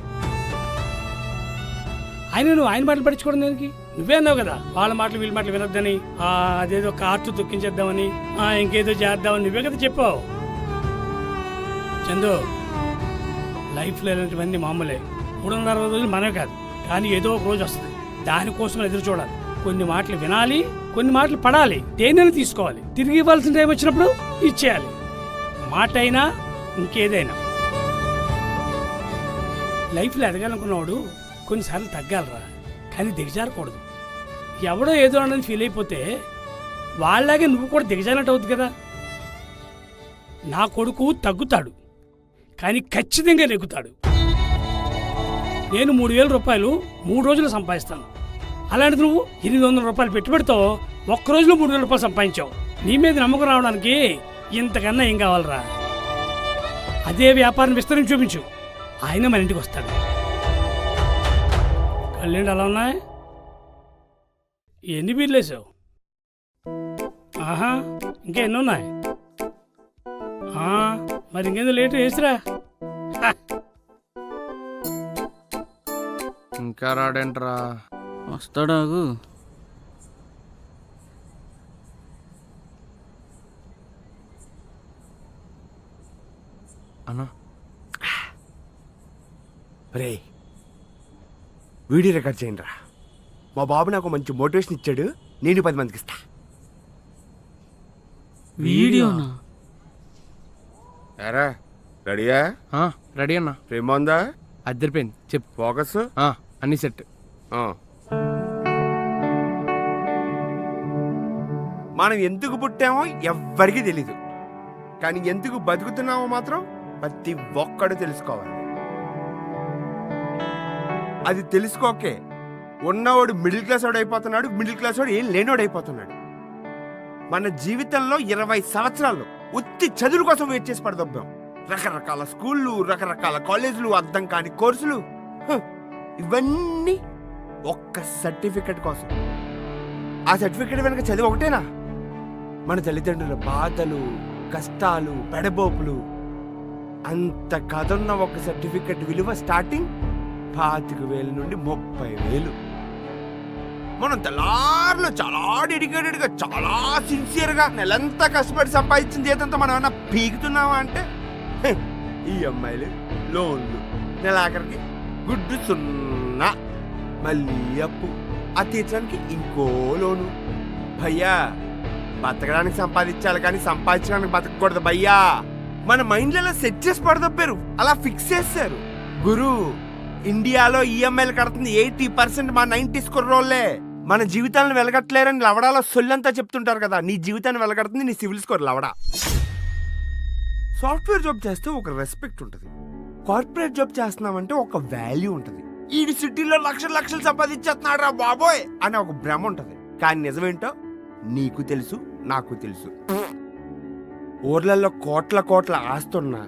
ఆయన నువ్వు ఆయన మాటలు పట్టించుకోవడం దానికి? నువ్వే అన్నావు కదా వాళ్ళ మాటలు వీళ్ళ మాటలు వినొద్దని, అదేదో కార్టు తొక్కించేద్దామని, ఇంకేదో చేద్దామని నువ్వే కదా చెప్పావు. చందు, లైఫ్లో ఇలాంటివన్నీ మామూలే. 360 రోజులు మనమే కాదు, కానీ ఏదో ఒక రోజు వస్తుంది, దానికోసం ఎదురు చూడాలి. కొన్ని మాటలు వినాలి, కొన్ని మాటలు పడాలి, దేనైనా తీసుకోవాలి. తిరిగి ఇవ్వాల్సిన టైం వచ్చినప్పుడు ఇచ్చేయాలి. మాట అయినా ఇంకేదైనా. లైఫ్లో ఎదగాలనుకున్నవాడు కొన్నిసార్లు తగ్గాలరా, కానీ దిగజారకూడదు. ఎవడో ఏదో అన్నది ఫీల్ అయిపోతే వాళ్ళలాగే నువ్వు కూడా దిగజారినట్టు అవుతుంది కదా. నా కొడుకు తగ్గుతాడు, కానీ ఖచ్చితంగా నెగ్గుతాడు. నేను 3,000 రూపాయలు 3 రోజులు సంపాదిస్తాను. అలాంటిది నువ్వు 800 రూపాయలు పెట్టుబడితో ఒక్క రోజులో 3,000 రూపాయలు సంపాదించావు. నీ మీద నమ్మకం రావడానికి ఇంతకన్నా ఏం కావాలరా? అదే వ్యాపారం విస్తరించి చూపించు, ఆయన మన ఇంటికి వస్తాడు. కళ్ళేంటి అలా ఉన్నాయి? ఎన్ని బీర్లు వేసావు? ఆహా, ఇంకా ఎన్ని ఉన్నాయి? మరి ఇంకేందో లేట్ వేసిరా. ఇంకా రాడేంట్రా? వస్తాడాగు. అన్నా రే, వీడియో రికార్డ్ చేయండి రా. మా బాబు నాకు మంచి మోటివేషన్ ఇచ్చాడు, నేను 10 మందికి ఇస్తా. వీడియోనా? ఎరా రెడీయా? రెడీ అన్నా. ఫ్రేమ్ ఉందా? అద్దరిపోయింది. చెప్పు. ఫోకస్ అన్ని సెట్. మనం ఎందుకు పుట్టామో ఎవ్వరికీ తెలీదు, కానీ ఎందుకు బతుకుతున్నామో మాత్రం ప్రతి ఒక్కడు తెలుసుకోవాలి. అది తెలుసుకోకే ఉన్నవాడు మిడిల్ క్లాస్ వాడు అయిపోతున్నాడు, మిడిల్ క్లాస్ వాడు ఏం లేనివాడు అయిపోతున్నాడు. మన జీవితంలో 20 సంవత్సరాలు ఉత్తి చదువుల కోసం వెయిట్ చేసి పడదొబ్బాం. రకరకాల స్కూళ్ళు, రకరకాల కాలేజీలు, అర్థం కాని కోర్సులు, ఇవన్నీ ఒక్క సర్టిఫికెట్ కోసం. ఆ సర్టిఫికెట్ వెనక చదివి ఒకటేనా? మన తల్లిదండ్రుల బాధలు, కష్టాలు, పెడబోపులు, అంత కథన్న ఒక సర్టిఫికెట్ విలువ స్టార్టింగ్ 25,000 నుండి 30,000. మనం తెల్లారులో చాలా డెడికేటెడ్గా, చాలా సిన్సియర్గా నెలంతా కష్టపడి సంపాదించిన జీతంతో మనం ఏమన్నా పీకుతున్నావా అంటే ఈ అమ్మాయిలు, లోన్లు, నెలాఖరికి గుడ్డు 0, మళ్ళీ అప్పు, ఆ తీర్చడానికి ఇంకో లోను. భయ్యా, బతకడానికి సంపాదించాలి కానీ సంపాదించడానికి బతకూడదు భయ్యా. మన మైండ్లలో సెట్ చేసి పడదొప్పారు, అలా ఫిక్స్ చేస్తారు. గురు, ఇండియాలో ఈఎంఐలు కడుతుంది 80% మా 90s కుర్రోళ్ళే. మన జీవితాలను వెలగట్లేరని లవడాలో సొల్లంతా చెప్తుంటారు కదా. నీ జీవితాన్ని వెలగడుతుంది నీ సివిల్ స్కోర్ లవడా. సాఫ్ట్వేర్ జాబ్ చేస్తే ఒక రెస్పెక్ట్ ఉంటుంది, కార్పొరేట్ జాబ్ చేస్తున్నామంటే ఒక వాల్యూ ఉంటుంది. ఈ సిటీలో లక్షలు సంపాదించేస్తున్నాడు రా బాబోయ్ అని ఒక భ్రమ ఉంటుంది. కానీ నిజమేంటో నీకు తెలుసు, నాకు తెలుసు. ఊర్లలో కోట్ల ఆస్తున్నా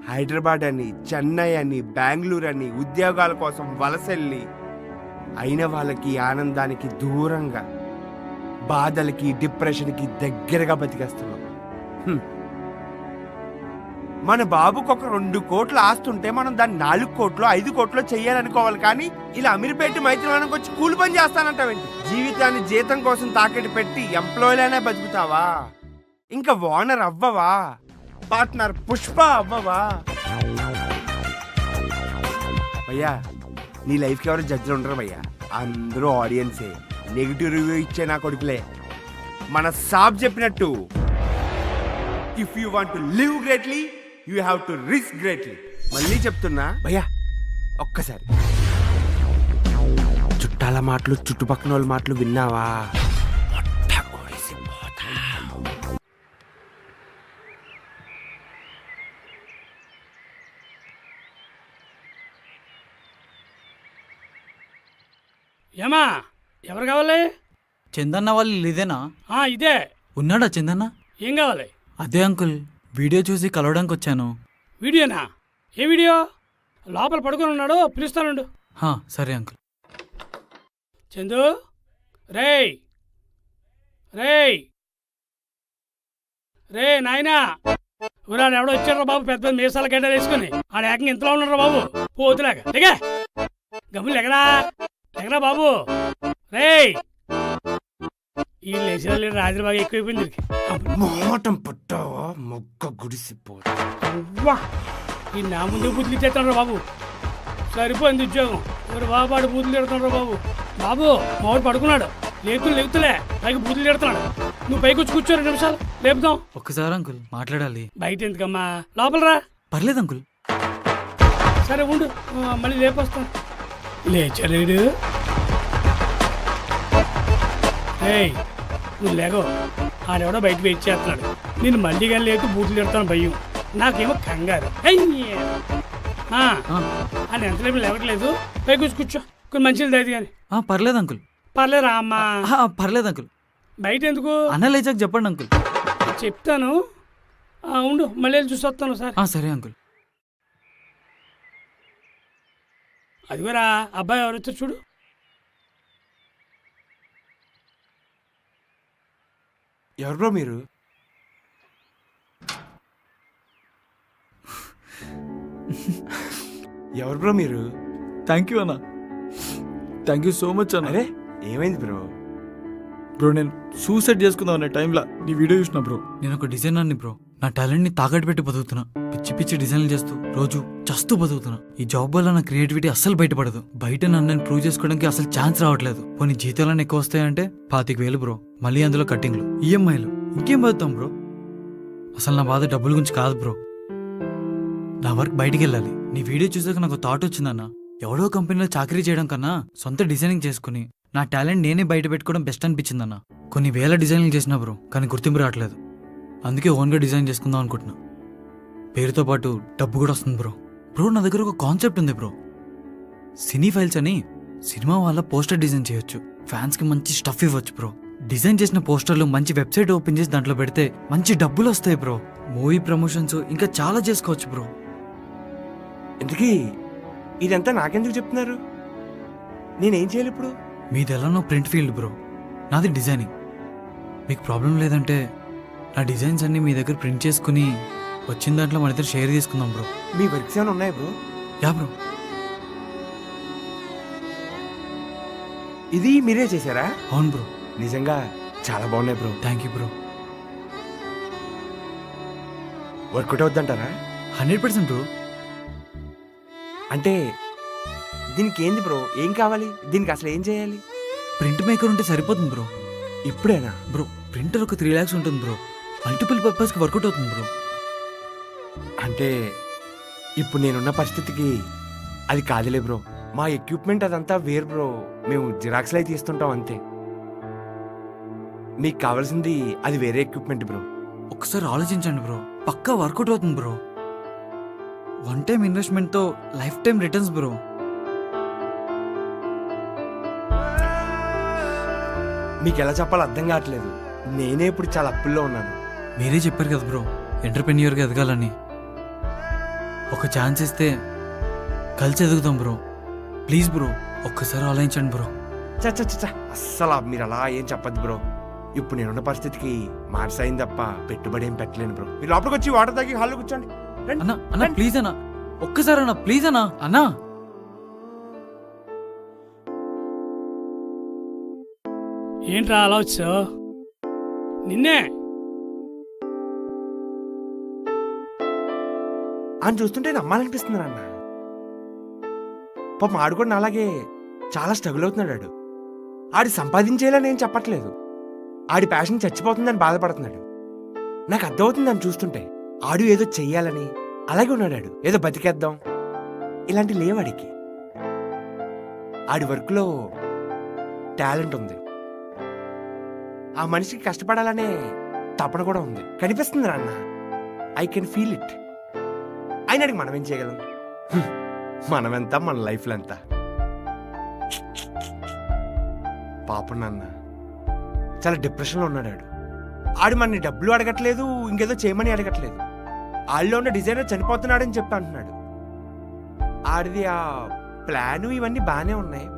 హైదరాబాద్ అని, చెన్నై అని, బెంగళూరు అని ఉద్యోగాల కోసం వలసెళ్ళి అయిన వాళ్ళకి ఆనందానికి దూరంగా, బాధలకి, డిప్రెషన్కి దగ్గరగా బతికేస్తున్నాం. మన బాబుకు ఒక 2 కోట్ల ఆస్తుంటే మనం దాన్ని 4 కోట్లు 5 కోట్లు చెయ్యాలనుకోవాలి. కానీ ఇలా అమీర్పేట మైత్రివానికి వచ్చి కూలి పని చేస్తానంటావేంటి? జీవితాన్ని జీతం కోసం తాకెట్టు పెట్టి ఎంప్లాయీలనే బతుకుతావా? ఇంకా ఓనర్ అవ్వవా? పార్ట్నర్ పుష్ప అవ్వవా? భయ్యా, నీ లైఫ్కి ఎవరు జడ్జిలు ఉండరు భయ్యా, అందరూ ఆడియన్సే. నెగిటివ్ రివ్యూ ఇచ్చే నా కొడుకులే. మన సాబ్ చెప్పినట్టు, if you want to live greatly you have to risk greatly. మళ్ళీ చెప్తున్నా భయ్యా, ఒక్కసారి చుట్టాల మాటలు, చుట్టుపక్కల వాళ్ళ మాటలు విన్నావా? ఏమా, ఎవరు కావాలి? చందన్న వాళ్ళు ఇదేనా? ఇదే. ఉన్నాడా చందన్న? ఏం కావాలి? అదే అంకుల్, వీడియో చూసి కలవడానికి వచ్చాను. వీడియోనా? ఏ వీడియో? లోపల పడుకొని ఉన్నాడు, పిలుస్తానుండు. సరే అంకుల్. చందు, రేయ్ రేయ్ రే నాయనా, ఊరాడు ఎవడో వచ్చాడు బాబు, పెద్ద పెద్ద మీసాల గడ్డ వేసుకుని. ఆడ ఏకంగా ఇంతలో ఉన్నాడు బాబు, పోతులాగా. దిగా గమ్ములు ఎక్కడా ఎక్కడా బాబు? రేయ్, ఈ లేచిన రాత్రి బాగా ఎక్కువైపోయింది. మోటం పుట్టావా మొక్క గుడిసిపోతా. ఈ నా ముందు బూతులు ఇచ్చేస్తాడు బాబు, సరిపోయింది ఉద్యోగం. ఎవరు బాబాడు బూతులు తిడుతున్నాడు బాబు. బాబు మావాడు పడుకున్నాడు, లేపుతులే పైకి బూతులు తిడుతున్నాడు. నువ్వు పైకి వచ్చి కూర్చో 2 నిమిషాలు లేపుదాం. ఒక్కసారి అంకుల్ మాట్లాడాలి. బయట ఎందుకమ్మా, లోపల రా. పర్లేదు అంకుల్. సరే ఉండు, మళ్ళీ లేపొస్తాను. లేచలేడు. ఏయ్ నువ్వు లేగో, ఆడెవడో బయట వెయిట్ చేస్తున్నాడు. నేను మళ్ళీ కానీ లేపు బూతులు తిడతాను భయం. నాకేమో కంగారు. అని ఎంత లేపు లేవట్లేదు. పైకి వచ్చి కూర్చో, కొన్ని మంచిది దాది కానీ. పర్లేదు అంకుల్. పర్లేరా అమ్మా? పర్లేదు అంకుల్. బయట ఎందుకు? అన్న లేచాక చెప్పండి అంకుల్. చెప్తాను ఉండు, మళ్ళీ చూసి వస్తాను సార్. సరే అంకుల్. అదిగోరా అబ్బాయి ఎవరు వచ్చారు చూడు. ఎవరు బ్రో మీరు? ఎవరు బ్రో మీరు? థ్యాంక్ యూ అన్న. థ్యాంక్ యూ సో మచ్ అన్న. అరే ఏమైంది బ్రో? బ్రో నేను సూసైడ్ చేసుకుందాం అనే టైంలో నీ వీడియో చూసిన బ్రో. నేను ఒక డిజైనర్ని బ్రో. నా టాలెంట్ని తాకట్టు పెట్టి బతుకుతున్నా. పిచ్చి పిచ్చి డిజైన్లు చేస్తూ రోజు చస్తూ బతుకుతున్నా. ఈ జాబ్ వల్ల నా క్రియేటివిటీ అస్సలు బయటపడదు. బయట నన్ను ప్రూవ్ చేసుకోవడానికి అసలు ఛాన్స్ రావట్లేదు. కొన్ని జీతాలను ఎక్కువ వస్తాయంటే 25,000 బ్రో. మళ్ళీ అందులో కట్టింగ్లు, ఈఎంఐలు, ఇంకేం బతుకుతాం బ్రో. అసలు నా బాధ డబ్బుల గురించి కాదు బ్రో. నా వర్క్ బయటికి వెళ్ళాలి. నీ వీడియో చూసాక నాకు థాట్ వచ్చిందన్న. ఎవడో కంపెనీలో చాకరీ చేయడం కన్నా సొంత డిజైనింగ్ చేసుకుని నా టాలెంట్ నేనే బయట పెట్టుకోవడం బెస్ట్ అనిపించిందన్న. కొన్ని వేల డిజైన్లు చేసినా బ్రో, కానీ గుర్తింపు రావట్లేదు. అందుకే ఓన్గా డిజైన్ చేసుకుందాం అనుకుంటున్నా. పేరుతో పాటు డబ్బు కూడా వస్తుంది బ్రో. బ్రో నా దగ్గర ఒక కాన్సెప్ట్ ఉంది బ్రో. సినీ ఫైల్స్ అని సినిమా వాళ్ళ పోస్టర్ డిజైన్ చేయొచ్చు. ఫ్యాన్స్కి మంచి స్టఫ్ ఇవ్వచ్చు బ్రో. డిజైన్ చేసిన పోస్టర్లు మంచి వెబ్సైట్ ఓపెన్ చేసి దాంట్లో పెడితే మంచి డబ్బులు వస్తాయి బ్రో. మూవీ ప్రమోషన్స్ ఇంకా చాలా చేసుకోవచ్చు బ్రో. ఎందుకీ ఇదంతా నాకెందుకు చెప్తున్నారు? నేనేం చేయాలి ఇప్పుడు? మీది ఎలానో ప్రింట్ ఫీల్డ్ బ్రో, నాది డిజైనింగ్. మీకు ప్రాబ్లం లేదంటే నా డిజైన్స్ అన్ని మీ దగ్గర ప్రింట్ చేసుకుని వచ్చిన దాంట్లో మన ఇద్దరు షేర్ తీసుకుందాం బ్రో. మీ వర్క్స్ ఏమైనా ఉన్నాయి బ్రో? Yeah bro. ఇది మీరే చేశారా? అవును బ్రో. నిజంగా చాలా బాగున్నాయి bro. Thank you bro. Work out అవుద్దంటారా? 100% బ్రో. అంటే దీనికి ఏంది బ్రో? ఏం కావాలి దీనికి? అసలు ఏం చేయాలి? ప్రింట్ మేకర్ ఉంటే సరిపోతుంది బ్రో. ఇప్పుడేనా బ్రో? ప్రింటర్ ఒక 3 lakhs ఉంటుంది బ్రో. మల్టిపుల్ పర్పస్కి వర్కౌట్ అవుతుంది బ్రో. అంటే ఇప్పుడు నేనున్న పరిస్థితికి అది కాదులే బ్రో. మా ఎక్విప్మెంట్ అదంతా వేరు బ్రో. మేము జిరాక్స్లు అయితే తీస్తుంటాం అంతే. మీకు కావాల్సింది అది వేరే ఎక్విప్మెంట్ బ్రో. ఒకసారి ఆలోచించండి బ్రో, పక్కా వర్కౌట్ అవుతుంది బ్రో. 1 time ఇన్వెస్ట్మెంట్తో లైఫ్ టైం రిటర్న్స్ బ్రో. మీకు ఎలా చెప్పాలో అర్థం కావట్లేదు. నేనే ఇప్పుడు చాలా అప్పుల్లో ఉన్నాను. మీరే చెప్పారు కదా బ్రో ఎంటర్‌ప్రెన్యూర్గా ఎదగాలని. ఒక ఛాన్స్ ఇస్తే కలిసి ఎదుగుతాం బ్రో. ప్లీజ్ బ్రో ఒక్కసారి ఆలోచించండి బ్రో. చచ్చ అస్సలు మీరు అలా ఏం చెప్పద్దు బ్రో. ఇప్పుడు నేనున్న పరిస్థితికి మార్సైంది తప్ప పెట్టుబడి ఏం పెట్టలేను బ్రో. మీరు లోపలికి వచ్చి వాటర్ తాగి హాల్లో కూర్చోండి. అన్నా ప్లీజ్ అన్నా, ఒక్కసారి అన్నా ప్లీజ్ అన్నా. అన్నా ఏంట్రా అలా వచ్చావు? నిన్నే అని చూస్తుంటే నమ్మాలనిపిస్తున్నారు అన్న. పాపం ఆడు కూడా అలాగే చాలా స్ట్రగుల్ అవుతున్నాడు. ఆడి సంపాదించేయాలని ఏం చెప్పట్లేదు. ఆడి ప్యాషన్ చచ్చిపోతుందని బాధపడుతున్నాడు. నాకు అర్థమవుతుంది అని చూస్తుంటే. ఆడు ఏదో చెయ్యాలని అలాగే ఉన్నాడు. ఏదో బతికేద్దాం ఇలాంటి లేవాడికి. ఆడి వర్క్లో టాలెంట్ ఉంది. ఆ మనిషికి కష్టపడాలనే తపన కూడా ఉంది. కనిపిస్తుంది అన్న. I can feel it. అయినాడికి మనం ఏం చేయగలం? మనమెంత, మన లైఫ్లో ఎంత. పాపం నాన్న చాలా డిప్రెషన్లో ఉన్నాడు. ఆడు మనని డబ్బులు అడగట్లేదు, ఇంకేదో చేయమని అడగట్లేదు. ఆడిలో ఉన్న డిజైనర్ చనిపోతున్నాడని చెప్పి అంటున్నాడు. ఆడిది ఆ ప్లాను ఇవన్నీ బాగానే ఉన్నాయి.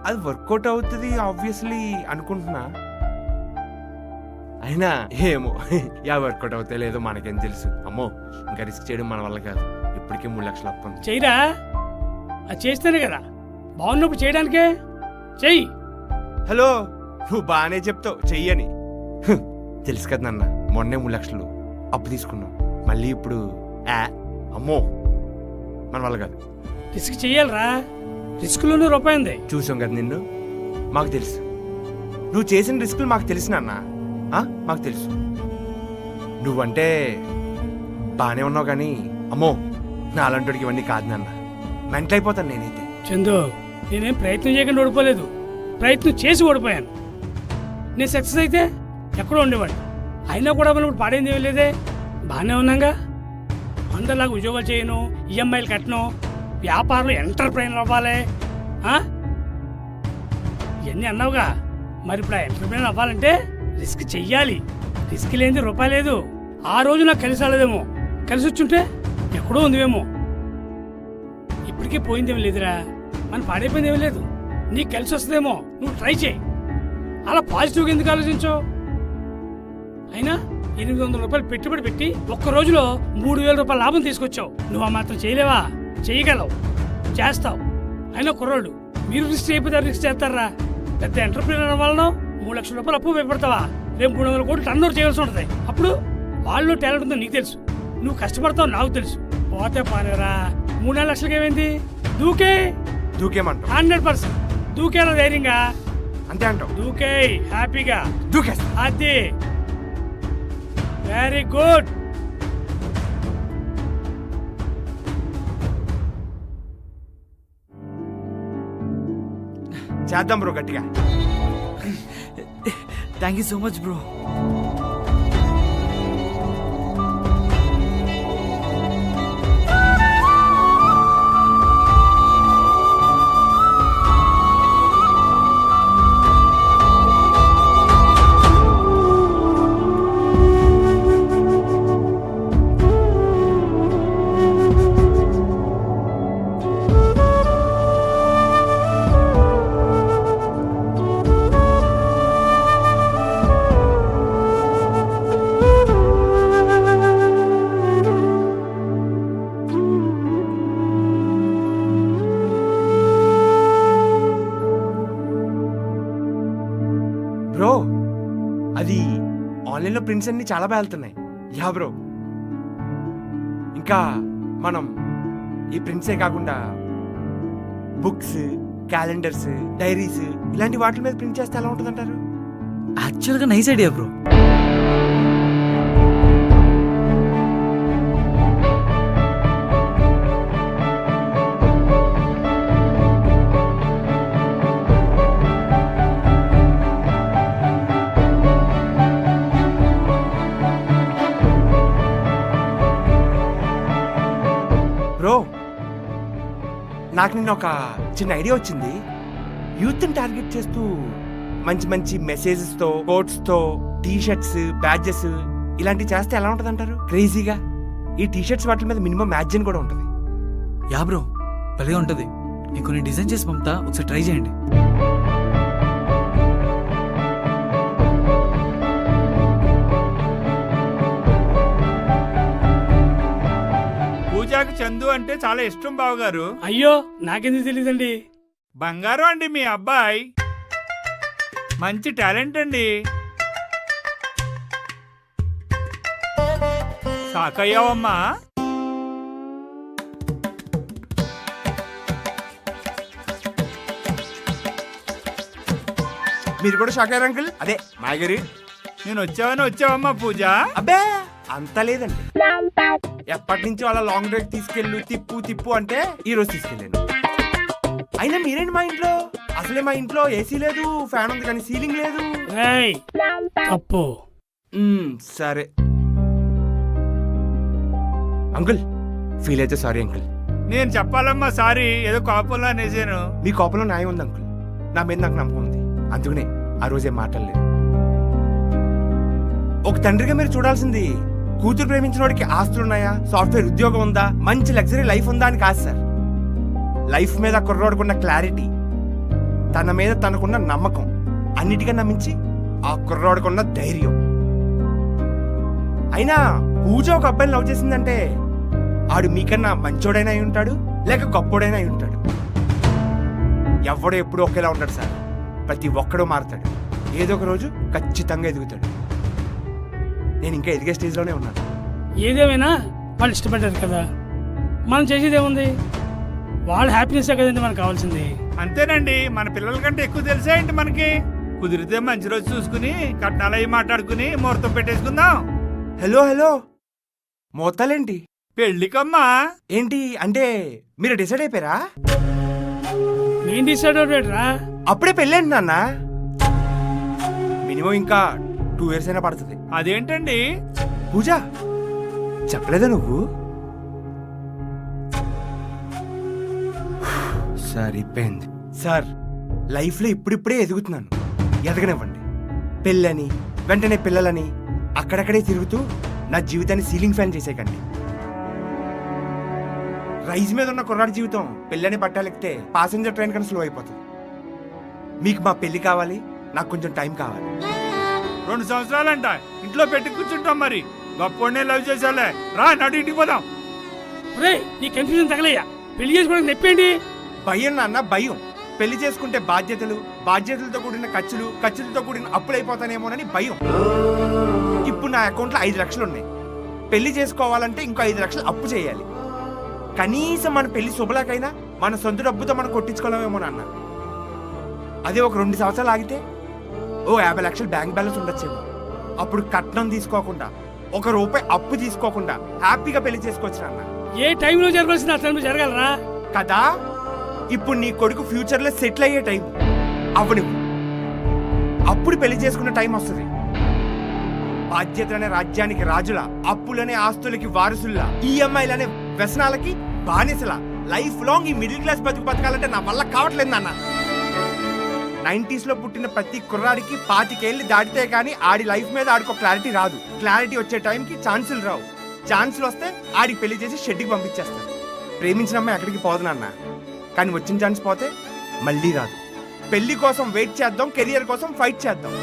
అది వర్కౌట్ అవుతుంది ఆబ్వియస్లీ అనుకుంటున్నా. అయినా ఏమో యా వర్కౌట్ అవుతే లేదో మనకేం తెలుసు. అమ్మో ఇంకా రిస్క్ చేయడం మన వల్ల కాదు. ఇప్పటికే 3 లక్షలు అప్పు చెయ్యరా. అది చేస్తేనే కదా బాగున్నప్పుడు చేయడానికే. చెయ్యి. హలో నువ్వు బాగానే చెప్తావు చెయ్యని. తెలుసు కదా నాన్న, మొన్నే 3 లక్షలు అప్పు తీసుకున్నాం. మళ్ళీ ఇప్పుడు అమ్మో మన వల్ల కాదు. రిస్క్ చెయ్యాలరా. రిస్క్లోనూ రూపాయి ఉంది. చూసాం కదా నిన్ను. మాకు తెలుసు నువ్వు చేసిన రిస్కులు మాకు తెలుసు నాన్న, మాకు తెలుసు. నువ్వంటే బానే ఉన్నావు కానీ అమ్మో నా అలాంటికి ఇవన్నీ కాదు నాన్న, మెంటల్ అయిపోతాను నేనైతే. చందు, నేనేం ప్రయత్నం చేయకుండా ఓడిపోలేదు, ప్రయత్నం చేసి ఓడిపోయాను. నేను సక్సెస్ అయితే ఎక్కడో ఉండేవాడు, అయినా కూడా మనం ఇప్పుడు పాడేంది ఏమీ లేదే, బాగానే ఉన్నాగా. అందరిలాగా ఉద్యోగాలు చేయను, ఈఎంఐలు కట్టను, వ్యాపారంలో ఎంటర్ప్రైనర్ అవ్వాలి, ఇవన్నీ అన్నావుగా. మరి ఇప్పుడు ఆ ఎంటర్ప్రైనర్ అవ్వాలంటే రిస్క్ చెయ్యాలి. రిస్క్ లేనిది రూపాయి లేదు. ఆ రోజు నాకు కలిసి రాలేదేమో, కలిసి వచ్చుంటే ఎక్కడో ఉందివేమో. ఇప్పటికే పోయిందేమీ లేదురా, మనం పాడైపోయింది ఏమీ లేదు. నీకు కలిసి వస్తుందేమో, నువ్వు ట్రై చేయి. అలా పాజిటివ్గా ఎందుకు ఆలోచించో? అయినా 800 రూపాయలు పెట్టుబడి పెట్టి ఒక్క రోజులో 3000 రూపాయల లాభం తీసుకొచ్చావు. నువ్వు ఆ మాత్రం చేయలేవా? చేయగలవు, చేస్తావు. అయినా కుర్రోళ్ళు మీరు రిస్క్ అయిపోతే రిస్క్ చేస్తారా? పెద్ద ఎంటర్ప్రీనర్ అవ్వాలనో 3 లక్షల రూపాయలు అప్పు భయపడతావా? రేపు 300 కోట్లు టర్న్ ఓవర్ చేయాల్సి ఉంటుంది. అప్పుడు వాళ్ళు టాలెంట్ ఉందో నీకు తెలుసు, నువ్వు కష్టపడతావు నాకు తెలుసు. పోతే పానేరా, 3-4 లక్షలకి ఏమైంది? దూకేమంటావు? 100% దూకేరా ధైర్యంగా. అంతే అంటావు? దూకే హ్యాపీగా దూకే. అది వెరీ గుడ్. చేద్దాం బ్రో గట్టిగా. Thank you so much bro. Bro అది ఆన్లైన్లో ప్రింట్స్ అన్ని చాలా బాగా వెళ్తున్నాయి. యా బ్రో, ఇంకా మనం ఈ ప్రింట్సే కాకుండా బుక్స్, క్యాలెండర్స్, డైరీస్ ఇలాంటి వాటి మీద ప్రింట్ చేస్తే ఎలా ఉంటుంది అంటారు? యాక్చువల్గా నైస్ ఐడియా బ్రో. బ్రో నాకు నిన్న ఒక చిన్న ఐడియా వచ్చింది. యూత్ని టార్గెట్ చేస్తూ మంచి మంచి మెసేజెస్తో, కోట్స్తో, టీషర్ట్స్, బ్యాడ్జెస్ ఇలాంటివి చేస్తే ఎలా ఉంటుంది అంటారు? క్రేజీగా. ఈ టీషర్ట్స్ వాటి మీద మినిమం మ్యాగజైన్ కూడా ఉంటుంది. యా బ్రో, భలేగా ఉంటుంది. నేను కొన్ని డిజైన్ చేసి పంపుతా, ఒకసారి ట్రై చేయండి. పూజాకి చందు అంటే చాలా ఇష్టం బావగారు. అయ్యో నాకెందుకు తెలియదండి. బంగారం అండి మీ అబ్బాయి, మంచి టాలెంట్ అండి. సాకయ్యావమ్మా. మీరు కూడా షాక్ అయ్యారు అంకుల్? అదే మాయగారి నేను వచ్చావమ్మా పూజ. అబ్బే అంత లేదండి, ఎప్పటి నుంచో అలా లాంగ్ డ్రైవ్ తీసుకెళ్ళు తిప్పు అంటే ఈ రోజు తీసుకెళ్ళాను. అయినా మీరేంటి మా ఇంట్లో? అసలే మా ఇంట్లో ఏసీ లేదు, ఫ్యాన్ ఉంది కానీ సీలింగ్ లేదు. అప్పు సరే అంకుల్, ఫీల్ అయితే సారీ అంకుల్. నేను చెప్పాలమ్మా సారీ, ఏదో కోపంలో అనేసాను. మీ కోపంలో న్యాయం ఉంది అంకుల్, నా మీద నాకు నమ్మకం ఉంది, అందుకనే ఆ రోజే మాట్లాడలేదు. ఒక తండ్రిగా మీరు చూడాల్సింది కూతురు ప్రేమించిన వాడికి ఆస్తులున్నాయా, సాఫ్ట్వేర్ ఉద్యోగం ఉందా, మంచి లగ్జరీ లైఫ్ ఉందా అని కాదు సార్. లైఫ్ మీద కుర్రోడుకున్న క్లారిటీ, తన మీద తనకున్న నమ్మకం, అన్నిటికన్నా మించి ఆ కుర్రోడుకున్న ధైర్యం. అయినా పూజ ఒక అబ్బాయిని లవ్ చేసిందంటే ఆడు మీకన్నా మంచోడైనా అయి ఉంటాడు, లేక గొప్పోడైనా అయి ఉంటాడు. ఎవడో ఎప్పుడూ ఒకేలా ఉంటాడు సార్. ప్రతి ఒక్కడూ మారుతాడు, ఏదో ఒక రోజు ఖచ్చితంగా ఎదుగుతాడు. నేను ఇంకా ఎదిగే స్టేజ్లోనే ఉన్నాను. ఏదేమైనా వాళ్ళు ఇష్టపడ్డారు కదా, మనం చేసేదేముంది? వాళ్ళ హ్యాపీనెస్ కదండి మనకు కావాల్సింది. అంతేనండి, మన పిల్లల కంటే ఎక్కువ తెలుసా ఏంటి మనకి? కుదిరితే మంచి రోజు చూసుకుని కట్నాలు అవి మాట్లాడుకుని ముహూర్తం పెట్టేసుకుందాం. హలో హలో, మోతాలేంటి? పెళ్లికమ్మా. ఏంటి అంటే మీరు డిసైడ్ అయిపోయారా? నేను డిసైడ్ అవుతాడ్రా. అప్పుడే పెళ్ళండి నాన్న. మినిమం ఇంకా 2 years అయినా పడుతుంది. అదేంటండి? పూజ చెప్పలేదా నువ్వు? సరిపోయింది సార్. లైఫ్లో ఇప్పుడిప్పుడే ఎదుగుతున్నాను, ఎదగనివ్వండి. పెళ్ళని వెంటనే పిల్లలని అక్కడక్కడే తిరుగుతూ నా జీవితాన్ని సీలింగ్ ఫ్యాన్ చేసేకండి. రైజ్ మీద ఉన్న కుర్రాడి జీవితం పెళ్ళని పట్టాలెక్కితే ప్యాసింజర్ ట్రైన్ కన్నా స్లో అయిపోతుంది. మీకు మా పెళ్లి కావాలి, నాకు కొంచెం టైం కావాలి. 2 సంవత్సరాలంట ఇంట్లో పెట్టి కూర్చుంటాం. మరి గొప్పనే లవ్ చేసాలే. రా నాటి ఇంటికి పోదాం. నీ కన్ఫ్యూజన్ తగలయ్యా. పెళ్లి చేసుకోవడానికి చెప్పండి. భయం నాన్న, భయం. పెళ్లి చేసుకుంటే బాధ్యతలు, బాధ్యతలతో కూడిన ఖర్చులు, ఖర్చులతో కూడిన అప్పులు అయిపోతానేమోనని భయం. ఇప్పుడు నా అకౌంట్లో 5 లక్షలు ఉన్నాయి. పెళ్లి చేసుకోవాలంటే ఇంకో 5 లక్షలు అప్పు చేయాలి. కనీసం మన పెళ్లి శుభలాకైనా మన సొంత డబ్బుతో మనం కొట్టించుకోలేమేమో నాన్న. అదే ఒక 2 సంవత్సరాలు ఆగితే ఓ 50 లక్షలు బ్యాంక్ బ్యాలెన్స్ ఉండొచ్చేమో. అప్పుడు కట్నం తీసుకోకుండా, 1 రూపాయి అప్పు తీసుకోకుండా హ్యాపీగా పెళ్లి చేసుకోవచ్చు నాన్న. ఏ టైంలో జరగాల్సిన ఆ టైంలో జరగాలరా కదా. ఇప్పుడు నీ కొడుకు ఫ్యూచర్ లో సెటిల్ అయ్యే టైం అవ్వని, అప్పుడు పెళ్లి చేసుకున్న టైం వస్తుంది. బాధ్యతలనే రాజ్యానికి రాజుల, అప్పులనే ఆస్తులకి వారసుల్లా, ఈఎంఐలనే వ్యసనాలకి బానిసల లైఫ్ లాంగ్ ఈ మిడిల్ క్లాస్ బతుకు బతకాలంటే నా వల్ల కావట్లేదు నాన్న. 90s లో పుట్టిన ప్రతి కుర్రాడికి 25 ఏళ్ళు దాటితే కానీ ఆడి లైఫ్ మీద ఆడికి క్లారిటీ రాదు. క్లారిటీ వచ్చే టైంకి ఛాన్సులు రావు. ఛాన్సులు వస్తే ఆడికి పెళ్లి చేసి షెడ్కి పంపించేస్తారు. ప్రేమించిన అమ్మాయి అక్కడికి పోదు నాన్న, కానీ వచ్చిన ఛాన్స్ పోతే మళ్ళీ రాదు. పెళ్లి కోసం వెయిట్ చేద్దాం, కెరియర్ కోసం ఫైట్ చేద్దాం.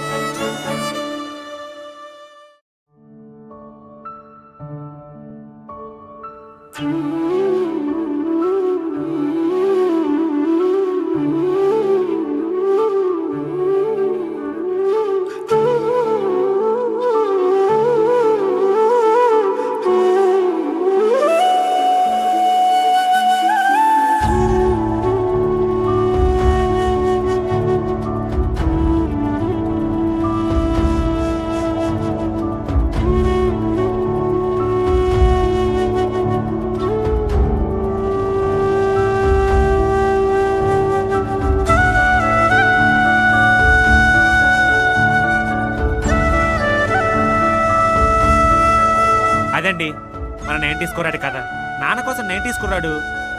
అదండి మన 90s కుర్రాడు కదా. నాన్న కోసం 90s కుర్రాడు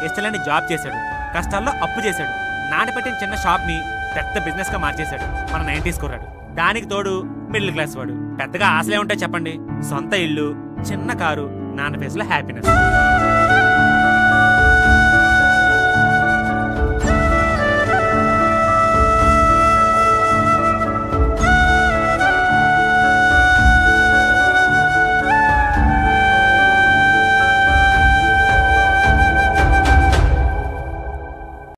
ఇష్టలేని జాబ్ చేశాడు, కష్టాల్లో అప్పు చేశాడు, నాన్న పెట్టిన చిన్న షాప్ని పెద్ద బిజినెస్ గా మార్చేశాడు మన 90s కుర్రాడు. దానికి తోడు మిడిల్ క్లాస్ వాడు. పెద్దగా ఆశలే ఉంటాయి చెప్పండి. సొంత ఇల్లు, చిన్న కారు, నాన్న ఫేస్ లో హ్యాపీనెస్.